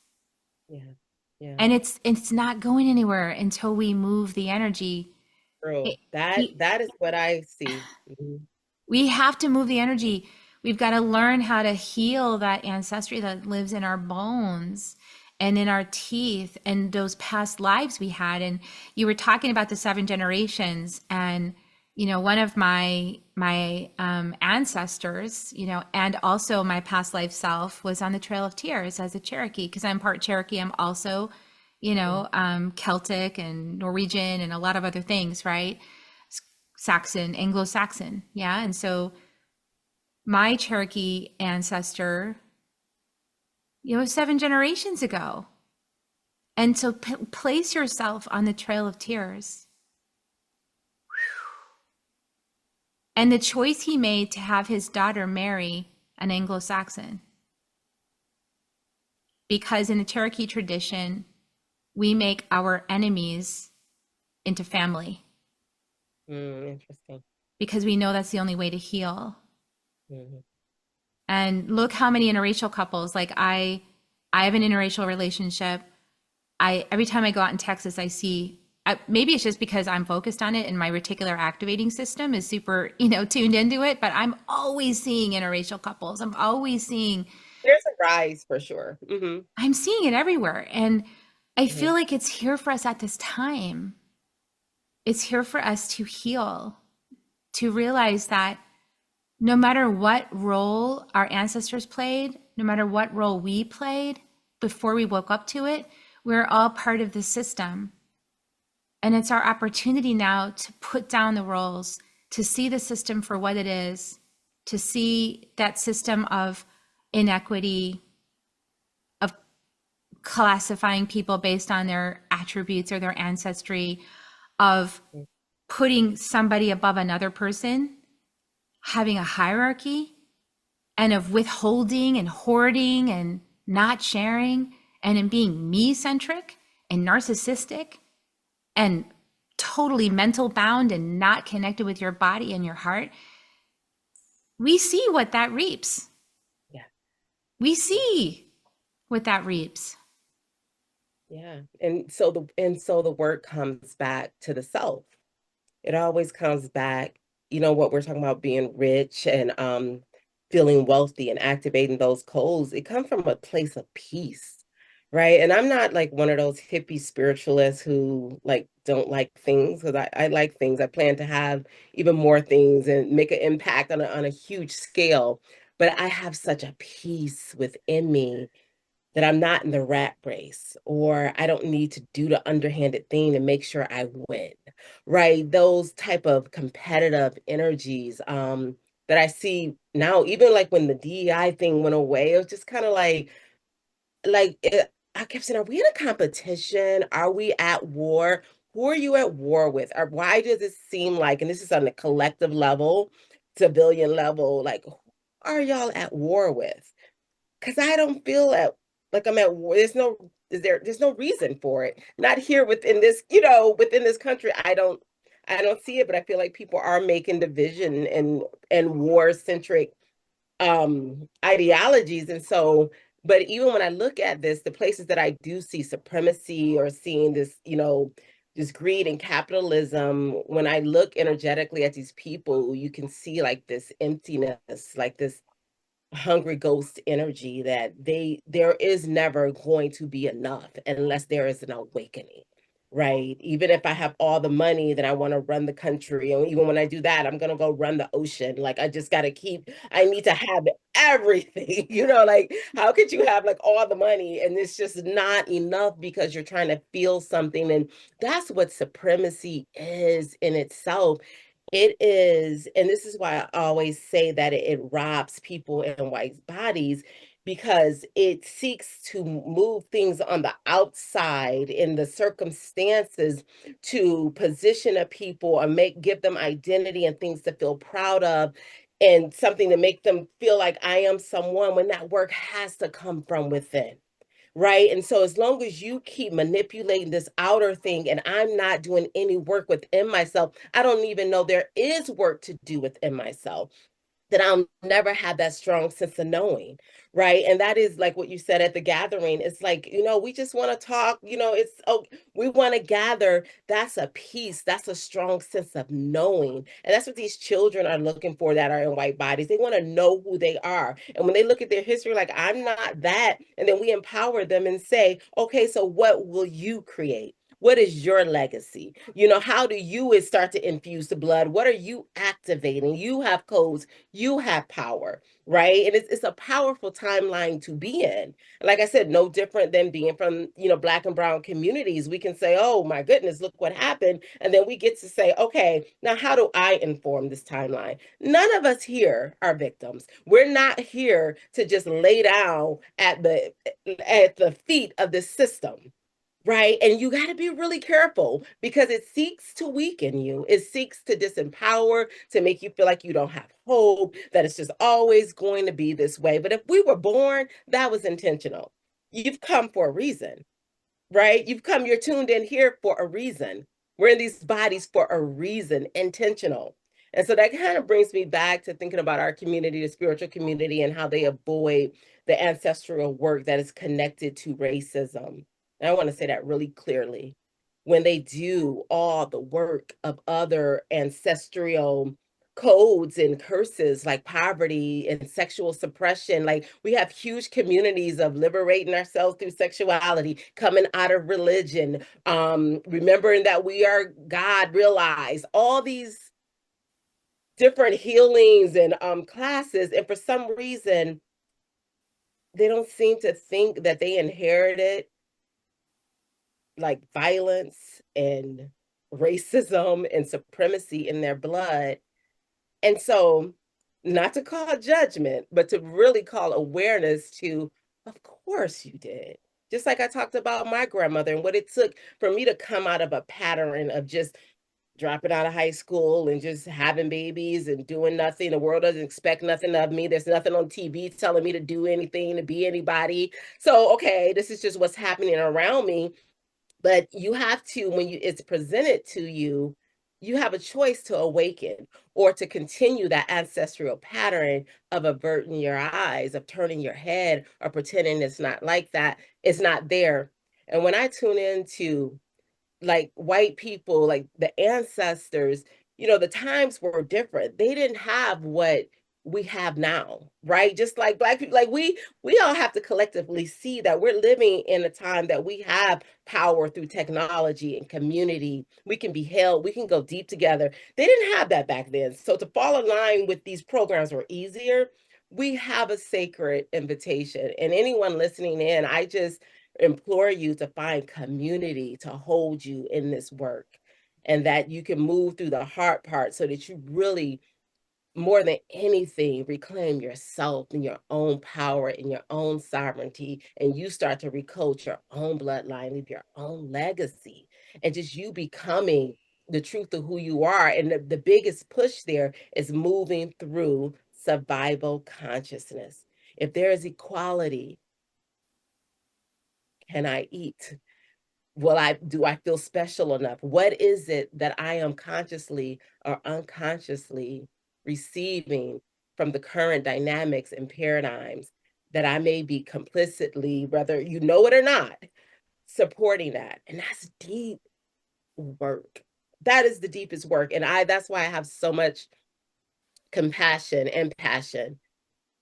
Yeah. Yeah. And it's not going anywhere until we move the energy. True. It, That is what I see. Mhm. we have to move the energy. We've got to learn how to heal that ancestry that lives in our bones and in our teeth and those past lives we had. And you were talking about the seven generations, and one of my ancestors, and also my past life self was on the Trail of Tears as a Cherokee, because I'm part Cherokee. I'm also, Mm. Celtic and Norwegian and a lot of other things, right? Saxon, Anglo-Saxon. Yeah. And so my Cherokee ancestor, seven generations ago. And so place yourself on the Trail of Tears. And the choice he made to have his daughter marry an Anglo-Saxon. Because in the Cherokee tradition, we make our enemies into family Interesting. because we know that's the only way to heal. Mhm. And look how many interracial couples, like I have an interracial relationship. Every time I go out in Texas, I see, maybe it's just because I'm focused on it and my reticular activating system is super, tuned into it, but I'm always seeing interracial couples. I'm always seeing, There's a rise for sure. I'm seeing it everywhere. And I Mhm. feel like it's here for us at this time. It's here for us to heal, to realize that no matter what role our ancestors played, no matter what role we played before we woke up to it, we're all part of the system. And it's our opportunity now to put down the roles, to see the system for what it is, to see that system of inequity, of classifying people based on their attributes or their ancestry, of Mm. putting somebody above another person, having a hierarchy, and of withholding and hoarding and not sharing, and in being me centric and narcissistic and totally mental bound and not connected with your body and your heart. We see what that reaps. Yeah. We Yeah. see what that reaps. Yeah. And so the work comes back to the self. It always comes back, what we're talking about being rich and feeling wealthy and activating those codes. It comes from a place of peace, right? And I'm not like one of those hippie spiritualists who like don't like things, because I like things. I plan to have even more things and make an impact on a huge scale. But I have such a peace within me that I'm not in the rat race, or I don't need to do the underhanded thing to make sure I win, right? Those type of competitive energies that I see now, even like when the DEI thing went away, it was just kind of I kept saying, are we in a competition? Are we at war? Who are you at war with? Or why does it seem like, and this is on the collective level, civilian level, like who are y'all at war with? Because I don't feel like I'm at war. There's no reason for it. Not here within this, within this country. I don't see it, but I feel like people are making division and war centric ideologies. And so, but even when I look at this, the places that I do see supremacy or seeing this, this greed and capitalism, when I look energetically at these people, you can see like this emptiness, like this hungry ghost energy that there is never going to be enough unless there is an awakening, right? Even if I have all the money, that I want to run the country, and even when I do that, I'm going to go run the ocean. Like I need to have everything. Like how could you have like all the money and it's just not enough because you're trying to feel something? And that's what supremacy is in itself. It is, and this is why I always say that it robs people in white bodies, because it seeks to move things on the outside in the circumstances to position a people and give them identity and things to feel proud of, and something to make them feel like I am someone, when that work has to come from within. Right. And so as long as you keep manipulating this outer thing and I'm not doing any work within myself, I don't even know there is work to do within myself. that I'll never have that strong sense of knowing, right? And that is like what you said at the gathering. It's like, we just want to talk, we want to gather. That's a peace. That's a strong sense of knowing. And that's what these children are looking for that are in white bodies. They want to know who they are. And when they look at their history, like, I'm not that. And then we empower them and say, okay, so what will you create? What is your legacy? How do you start to infuse the blood? What are you activating? You have codes, you have power, right? And it's a powerful timeline to be in. Like I said, no different than being from, Black and brown communities. We can say, oh my goodness, look what happened. And then we get to say, okay, now how do I inform this timeline? None of us here are victims. We're not here to just lay down at the feet of the system. Right. And you got to be really careful because it seeks to weaken you. It seeks to disempower, to make you feel like you don't have hope, that it's just always going to be this way. But if we were born, that was intentional. You've come for a reason, right? You're tuned in here for a reason. We're in these bodies for a reason, intentional. And so that kind of brings me back to thinking about our community, the spiritual community, and how they avoid the ancestral work that is connected to racism. And I want to say that really clearly. When they do all the work of other ancestral codes and curses like poverty and sexual suppression, like we have huge communities of liberating ourselves through sexuality, coming out of religion, remembering that we are God, realize all these different healings and classes. And for some reason, they don't seem to think that they inherited like violence and racism and supremacy in their blood. And so, not to call judgment, but to really call awareness to, of course you did. Just like I talked about my grandmother and what it took for me to come out of a pattern of just dropping out of high school and just having babies and doing nothing. The world doesn't expect nothing of me. There's nothing on TV telling me to do anything, to be anybody. So, okay, this is just what's happening around me. But you have to, when it's presented to you, you have a choice to awaken or to continue that ancestral pattern of averting your eyes, of turning your head, or pretending it's not like that. It's not there. And when I tune into like white people, like the ancestors, the times were different. They didn't have what we have now, right? Just like Black people, like we all have to collectively see that we're living in a time that we have power through technology and community. We can be held, we can go deep together. They didn't have that back then. So to fall in line with these programs were easier. We have a sacred invitation. And anyone listening in, I just implore you to find community to hold you in this work, and that you can move through the hard part so that you really, more than anything, reclaim yourself and your own power and your own sovereignty, and you start to recode your own bloodline, leave your own legacy, and just you becoming the truth of who you are. And the biggest push there is moving through survival consciousness. If there is equality, can I eat? Do I feel special enough? What is it that I am consciously or unconsciously receiving from the current dynamics and paradigms that I may be complicitly, whether you know it or not, supporting that? And that's deep work. That is the deepest work. And that's why I have so much compassion and passion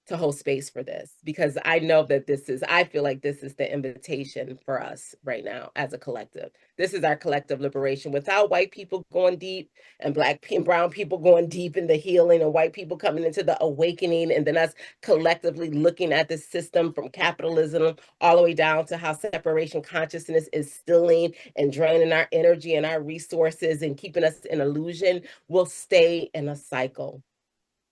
to hold space for this, because I know that I feel like this is the invitation for us right now as a collective. This is our collective liberation. Without white people going deep and Black and brown people going deep in the healing, and white people coming into the awakening, and then us collectively looking at the system from capitalism all the way down to how separation consciousness is stealing and draining our energy and our resources and keeping us in illusion, we'll stay in a cycle,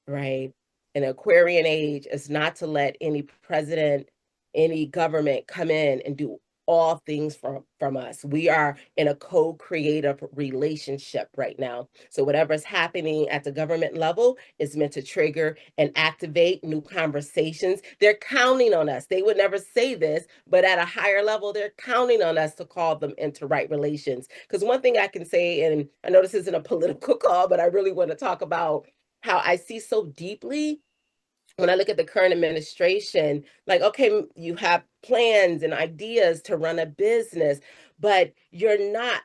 right? An Aquarian age is not to let any president, any government come in and do all things from us. We are in a co-creative relationship right now. So whatever's happening at the government level is meant to trigger and activate new conversations. They're counting on us. They would never say this, but at a higher level, they're counting on us to call them into right relations. Because one thing I can say, and I know this isn't a political call, but I really want to talk about how I see so deeply when I look at the current administration, like, okay, you have plans and ideas to run a business, but you're not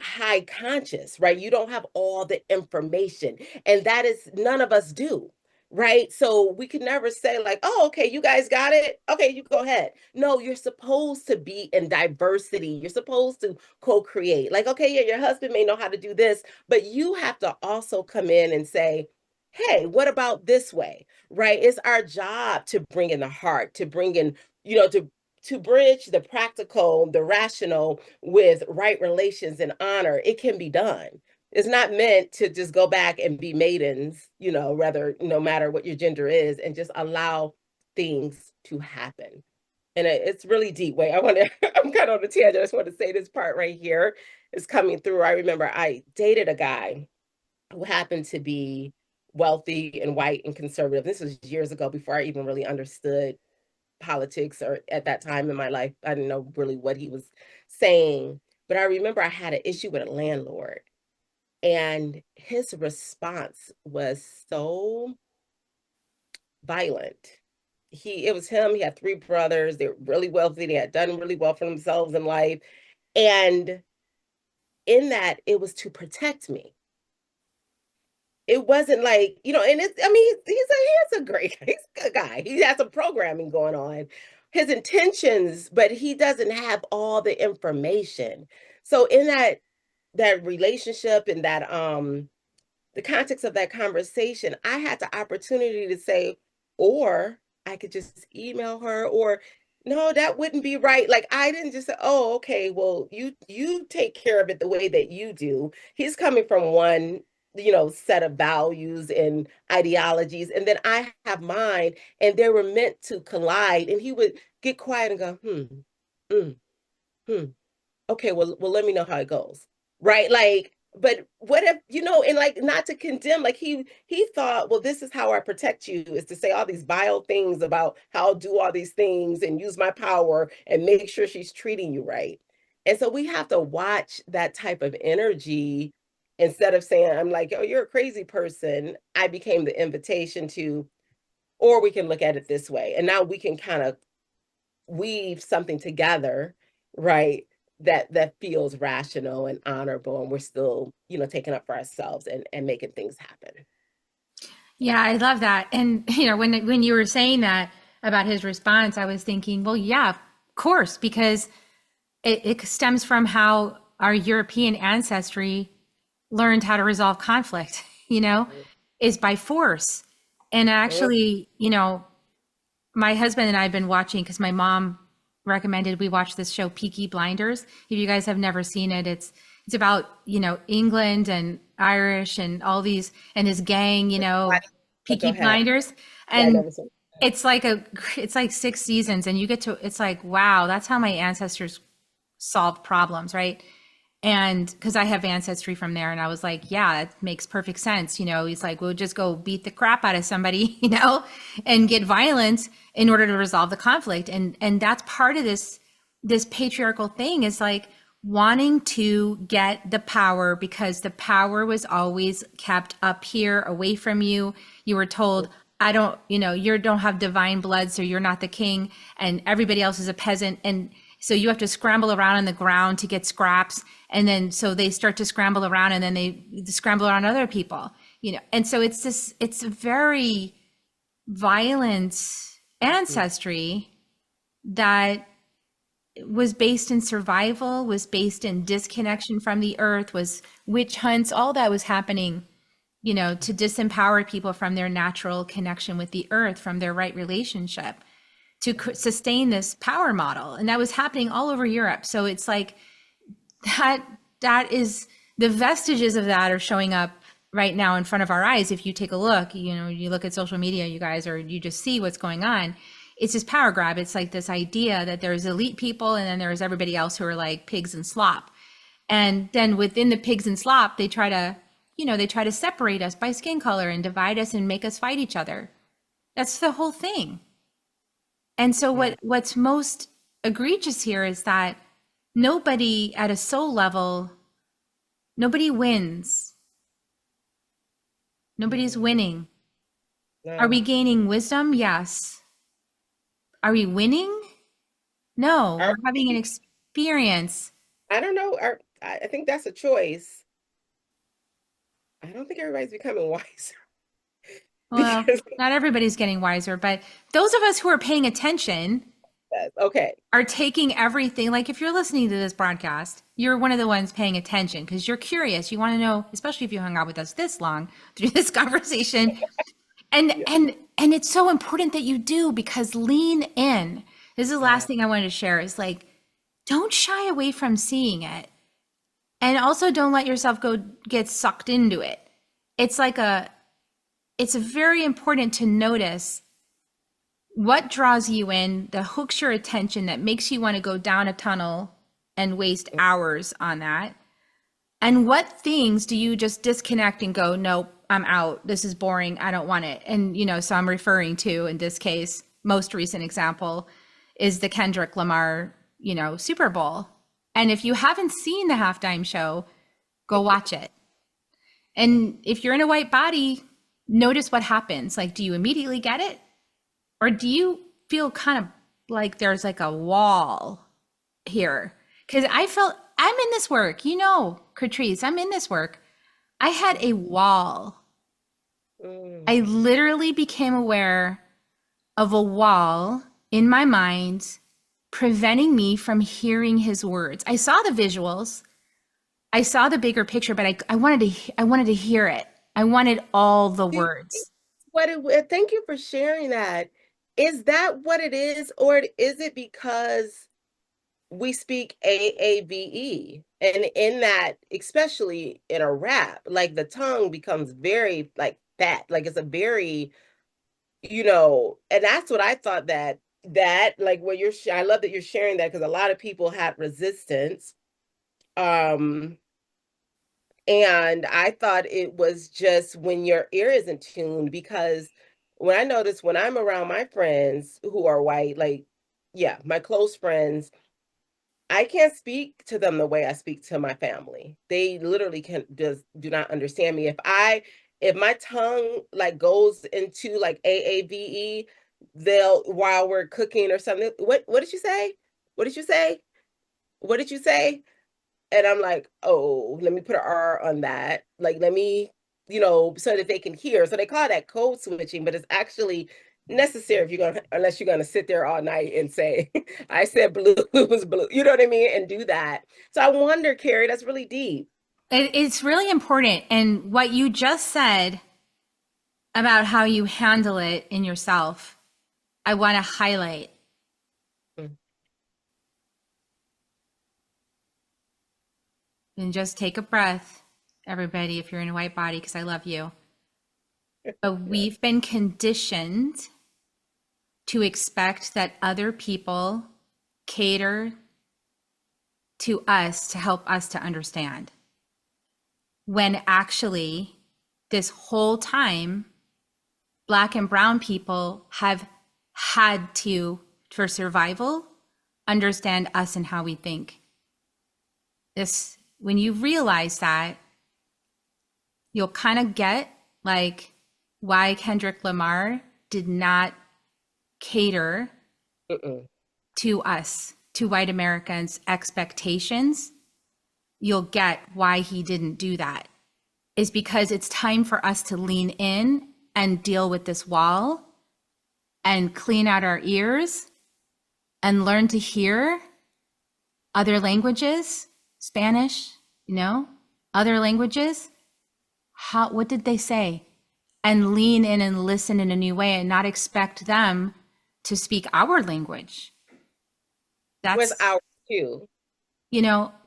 high conscious, right? You don't have all the information, and that is none of us do. Right. So we could never say, like, oh, okay, you guys got it. Okay, you go ahead. No, you're supposed to be in diversity. You're supposed to co-create. Like, okay, yeah, your husband may know how to do this, but you have to also come in and say, hey, what about this way? Right? It's our job to bring in the heart, to bring in, to bridge the practical, the rational with right relations and honor. It can be done. It's not meant to just go back and be maidens, rather, no matter what your gender is, and just allow things to happen. And it's really deep. Wait, I'm kind of on the tangent. I just want to say this part right here is coming through. I remember I dated a guy who happened to be wealthy and white and conservative. This was years ago before I even really understood politics, or at that time in my life, I didn't know really what he was saying. But I remember I had an issue with a landlord, and his response was so violent. It was him. He had three brothers. They were really wealthy. They had done really well for themselves in life. And in that, it was to protect me. It wasn't like, and it's, I mean, he's a great, he's a good guy. He has some programming going on, his intentions, but he doesn't have all the information. So in that relationship and that the context of that conversation, I had the opportunity to say, or I could just email her, or no, that wouldn't be right. Like, I didn't just say, oh, okay, well, you take care of it the way that you do. He's coming from one, set of values and ideologies, and then I have mine, and they were meant to collide. And he would get quiet and go, mm, hmm. Okay, well, let me know how it goes. Right? Like, but what if, and like, not to condemn, like he thought, well, this is how I protect you, is to say all these vile things about how I'll do all these things and use my power and make sure she's treating you right. And so we have to watch that type of energy. Instead of saying, I'm like, oh, you're a crazy person, I became the invitation to, or we can look at it this way. And now we can kind of weave something together, right? That feels rational and honorable, and we're still, taking up for ourselves and making things happen. Yeah, I love that. And when you were saying that about his response, I was thinking, well, yeah, of course, because it stems from how our European ancestry learned how to resolve conflict, is by force. And actually, my husband and I have been watching, because my mom recommended we watch this show Peaky Blinders. If you guys have never seen it, it's about, England and Irish and all these, and this gang, But go Peaky ahead. Blinders. Yeah, I And never saw. it's like 6 seasons, and it's like, wow, that's how my ancestors solved problems, right? And because I have ancestry from there, and I was like, yeah, it makes perfect sense. He's like, we'll just go beat the crap out of somebody, and get violence in order to resolve the conflict. And that's part of this patriarchal thing, is like wanting to get the power, because the power was always kept up here away from you. You were told, I don't, you don't have divine blood, so you're not the king, and everybody else is a peasant. And so you have to scramble around on the ground to get scraps. And then so they start to scramble around, and then they scramble around other people, And so it's a very violent ancestry that was based in survival, was based in disconnection from the earth, was witch hunts, all that was happening, to disempower people from their natural connection with the earth, from their right relationship, to sustain this power model. And that was happening all over Europe. So it's like that is, the vestiges of that are showing up right now in front of our eyes. If you take a look, you look at social media, you guys, or you just see what's going on. It's this power grab. It's like this idea that there's elite people, and then there's everybody else who are like pigs and slop. And then within the pigs and slop, they try to separate us by skin color and divide us and make us fight each other. That's the whole thing. And so what's most egregious here is that nobody at a soul level, nobody wins. Nobody's Mm, winning. Are we no. gaining wisdom? Yes. Are we winning? No, Are we're having an we? experience. I don't know. I think that's a choice. I don't think everybody's becoming wiser Well, because not everybody's getting wiser, but those of us who are paying attention okay. are taking everything. Like if you're listening to this broadcast, you're one of the ones paying attention because you're curious. You want to know, especially if you hung out with us this long through this conversation. And Yeah. and and it's so important that you do because lean in. This is the Yeah. last thing I wanted to share is like, don't shy away from seeing it. And also don't let yourself go get sucked into it. It's like it's very important to notice what draws you in, that hooks your attention, that makes you want to go down a tunnel and waste hours on that. And what things do you just disconnect and go, nope, I'm out. This is boring. I don't want it. And, so I'm referring to, in this case, most recent example is the Kendrick Lamar, Super Bowl. And if you haven't seen the halftime show, go watch it. And if you're in a white body, notice what happens. Like, do you immediately get it? Or do you feel kind of like there's like a wall here? Because I felt I'm in this work, Curtrice, I'm in this work. I had a wall. Mm. I literally became aware of a wall in my mind preventing me from hearing his words. I saw the visuals. I saw the bigger picture, but I wanted to hear it. I wanted all the See, words. thank you for sharing that. Is that what it is, or is it because we speak AAVE? And in that, especially in a rap, like the tongue becomes very like fat, like it's a very, and that's what I thought that like what I love that you're sharing that because a lot of people had resistance. Um, And I thought it was just when your ear isn't tuned, because when I notice when I'm around my friends who are white, like, yeah, my close friends, I can't speak to them the way I speak to my family. They literally can just do not understand me. If my tongue like goes into like AAVE, they'll while we're cooking or something. What did you say? What did you say? What did you say? And I'm like, oh, let me put an R on that. Like, let me, so that they can hear. So they call that code switching, but it's actually necessary if unless you're gonna sit there all night and say, I said blue, it was blue. You know what I mean? And do that. So I wonder, Kerri, that's really deep. It's really important. And what you just said about how you handle it in yourself, I want to highlight. Mm. And just take a breath, everybody, if you're in a white body, because I love you. But Yeah. we've been conditioned to expect that other people cater to us to help us to understand. When actually, this whole time, Black and Brown people have had to, for survival, understand us and how we think. When you realize that, you'll kind of get like why Kendrick Lamar did not cater Mm-mm. to us, to white Americans' expectations. You'll get why he didn't do that. Is because it's time for us to lean in and deal with this wall and clean out our ears and learn to hear other languages, Spanish, other languages. What did they say? And lean in and listen in a new way and not expect them to speak our language. With That's, our too.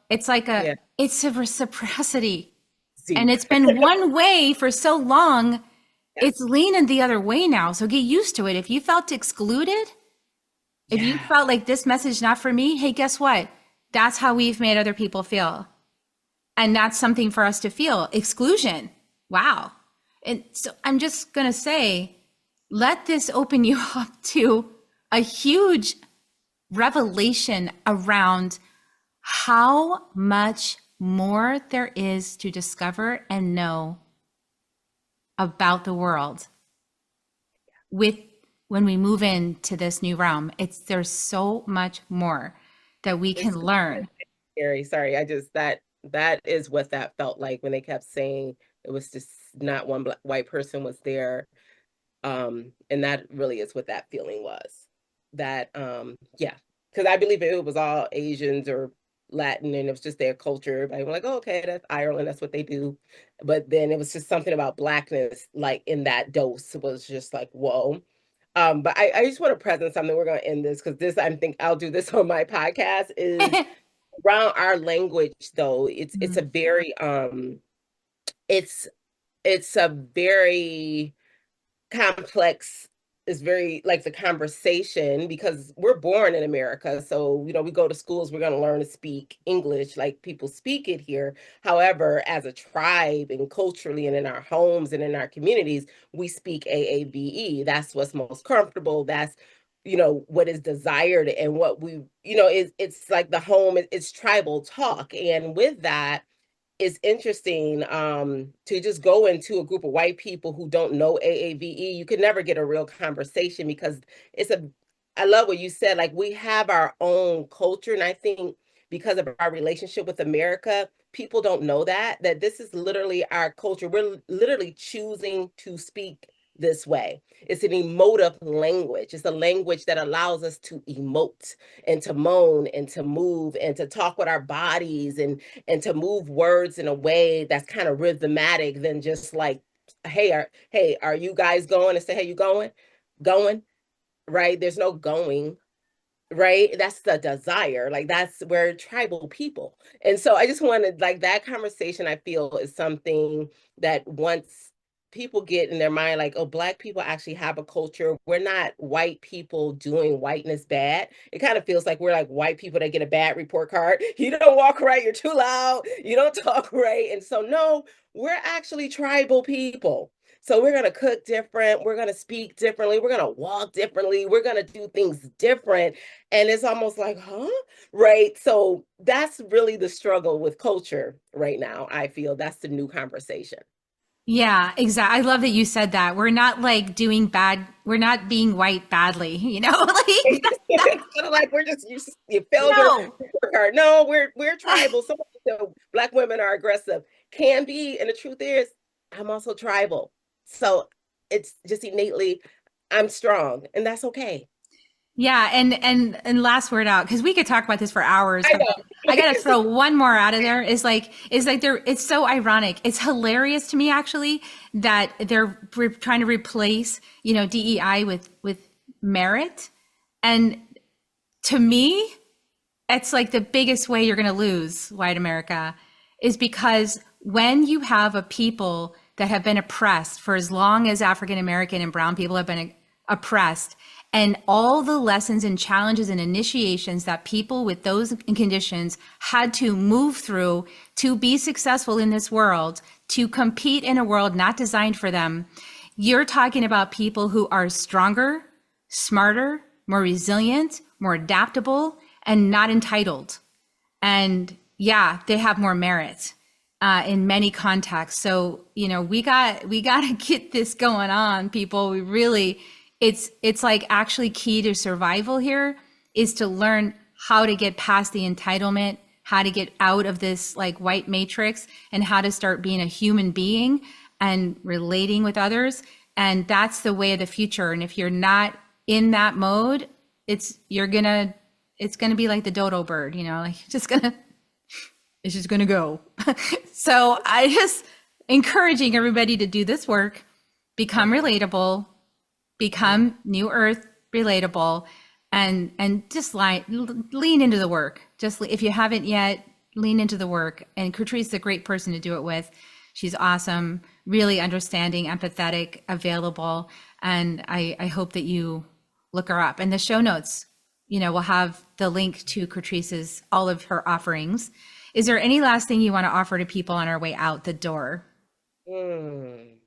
it's like Yeah. it's a reciprocity. And See. it's been one way for so long. Yeah. It's leaning the other way now. So get used to it. If you felt excluded, if you Yeah. felt like this message not for me, hey, guess what? That's how we've made other people feel. And that's something for us to feel. Exclusion. Wow. And so I'm just going to say, let this open you up to a huge revelation around how much more there is to discover and know about the world with when we move into this new realm. It's there's so much more that we can It's learn. scary. Sorry, I just that is what that felt like when they kept saying it was just not one black, white person was there. And that really is what that feeling was. That yeah, because I believe it was all Asians or Latin, and it was just their culture. Everybody was like, oh, okay, that's Ireland, that's what they do. But then it was just something about blackness, like in that dose, was just like, whoa. But I just want to present something. We're gonna end this because this I think I'll do this on my podcast is around our language though. It's a Mhm. very it's it's a very complex is very like the conversation because we're born in America. So, we go to schools, we're going to learn to speak English like people speak it here. However, as a tribe and culturally and in our homes and in our communities, we speak AABE. That's what's most comfortable. That's what is desired and what it's like the home, it's tribal talk. And with that, it's interesting to just go into a group of white people who don't know AAVE. You could never get a real conversation because it's a, I love what you said, like we have our own culture. And I think because of our relationship with America, people don't know that this is literally our culture. We're literally choosing to speak this way. It's an emotive language. It's a language that allows us to emote and to moan and to move and to talk with our bodies and to move words in a way that's kind of rhythmatic than just like, hey, are you guys going? And say, hey, you going, right? There's no going, right? That's the desire. Like that's where tribal people. And so I just wanted like that conversation, I feel is something that once people get in their mind like, oh, black people actually have a culture. We're not white people doing whiteness bad. It kind of feels like we're like white people that get a bad report card. You don't walk right, you're too loud, you don't talk right. And so no, we're actually tribal people. So we're going to cook different. We're going to speak differently. We're going to walk differently. We're going to do things different. And it's almost like, huh? Right. So that's really the struggle with culture right now. I feel that's the new conversation. Yeah, exactly. I love that you said that. We're not like doing bad. We're not being white badly, like It's kind of like we're just you failed your no. report card. No, we're tribal. Some of black women are aggressive. Can be, and the truth is, I'm also tribal. So it's just innately, I'm strong, and that's okay. Yeah, and last word out because we could talk about this for hours, I but I know. gotta throw one more out of there. Is like there. It's so ironic. It's hilarious to me actually that they're trying to replace DEI with merit, and to me, it's like the biggest way you're going to lose white America is because when you have a people that have been oppressed for as long as African American and brown people have been oppressed, and all the lessons and challenges and initiations that people with those conditions had to move through to be successful in this world, to compete in a world not designed for them, you're talking about people who are stronger, smarter, more resilient, more adaptable, and not entitled. And yeah, they have more merit in many contexts. So we got to get this going on, people. We really, it's like actually key to survival here is to learn how to get past the entitlement, how to get out of this like white matrix, and how to start being a human being and relating with others. And that's the way of the future. And if you're not in that mode, it's gonna be like the dodo bird, like it's just gonna go. So I just encouraging everybody to do this work, become relatable, become new earth relatable, and just lean into the work. Just if you haven't yet, lean into the work. And Curtrice is a great person to do it with. She's awesome, really understanding, empathetic, available, and I hope that you look her up. And the show notes, we'll have the link to Curtrice's all of her offerings. Is there any last thing you want to offer to people on our way out the door? Hmm.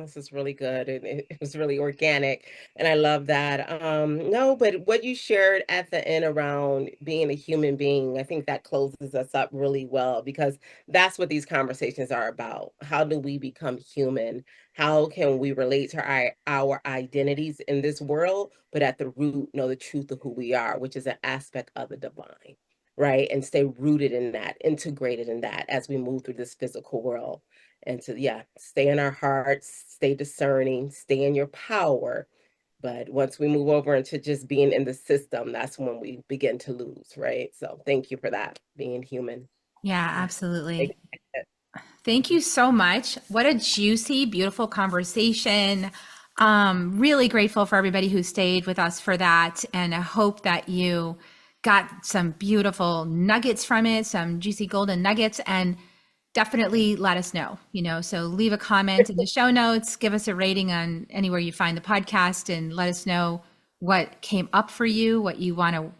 This is really good, and it was really organic, and I love that. No, but what you shared at the end around being a human being, I think that closes us up really well because that's what these conversations are about. How do we become human? How can we relate to our identities in this world, but at the root know the truth of who we are, which is an aspect of the divine, right? And stay rooted in that, integrated in that as we move through this physical world. And to, yeah, stay in our hearts, stay discerning, stay in your power. But once we move over into just being in the system, that's when we begin to lose, right? So thank you for that, being human. Yeah, Yeah. absolutely. Thank you so much. What a juicy, beautiful conversation. Really grateful for everybody who stayed with us for that. And I hope that you got some beautiful nuggets from it, some juicy golden nuggets, and definitely let us know, so leave a comment in the show notes, give us a rating on anywhere you find the podcast, and let us know what came up for you, what you want to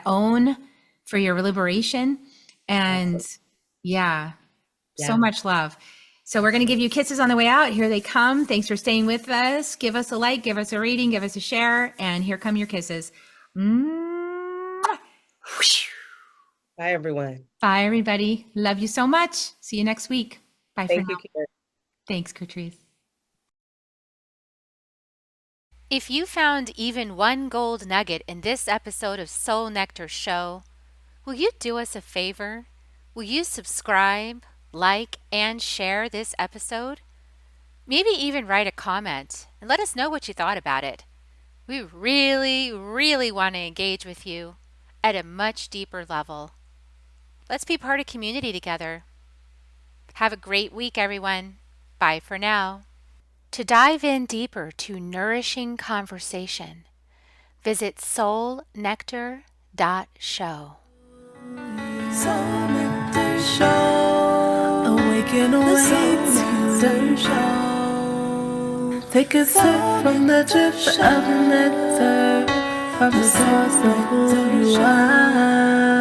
own for your liberation. And Absolutely. yeah, so Yeah. much love. So we're going to give you kisses on the way out. Here they come. Thanks for staying with us. Give us a like, give us a rating, give us a share, and here come your kisses. Mwah. Bye, everyone. Bye, everybody. Love you so much. See you next week. Bye for Thank you, now. Kerri. Thanks, Curtrice. If you found even one gold nugget in this episode of Soul Nectar Show, will you do us a favor? Will you subscribe, like, and share this episode? Maybe even write a comment and let us know what you thought about it. We really, really want to engage with you at a much deeper level. Let's be part of community together. Have a great week, everyone. Bye for now. To dive in deeper to nourishing conversation, visit soulnectar.show. Soul Nectar Show. Awaken, awake to show. Take a sip from the drip of nectar from the source of who you are.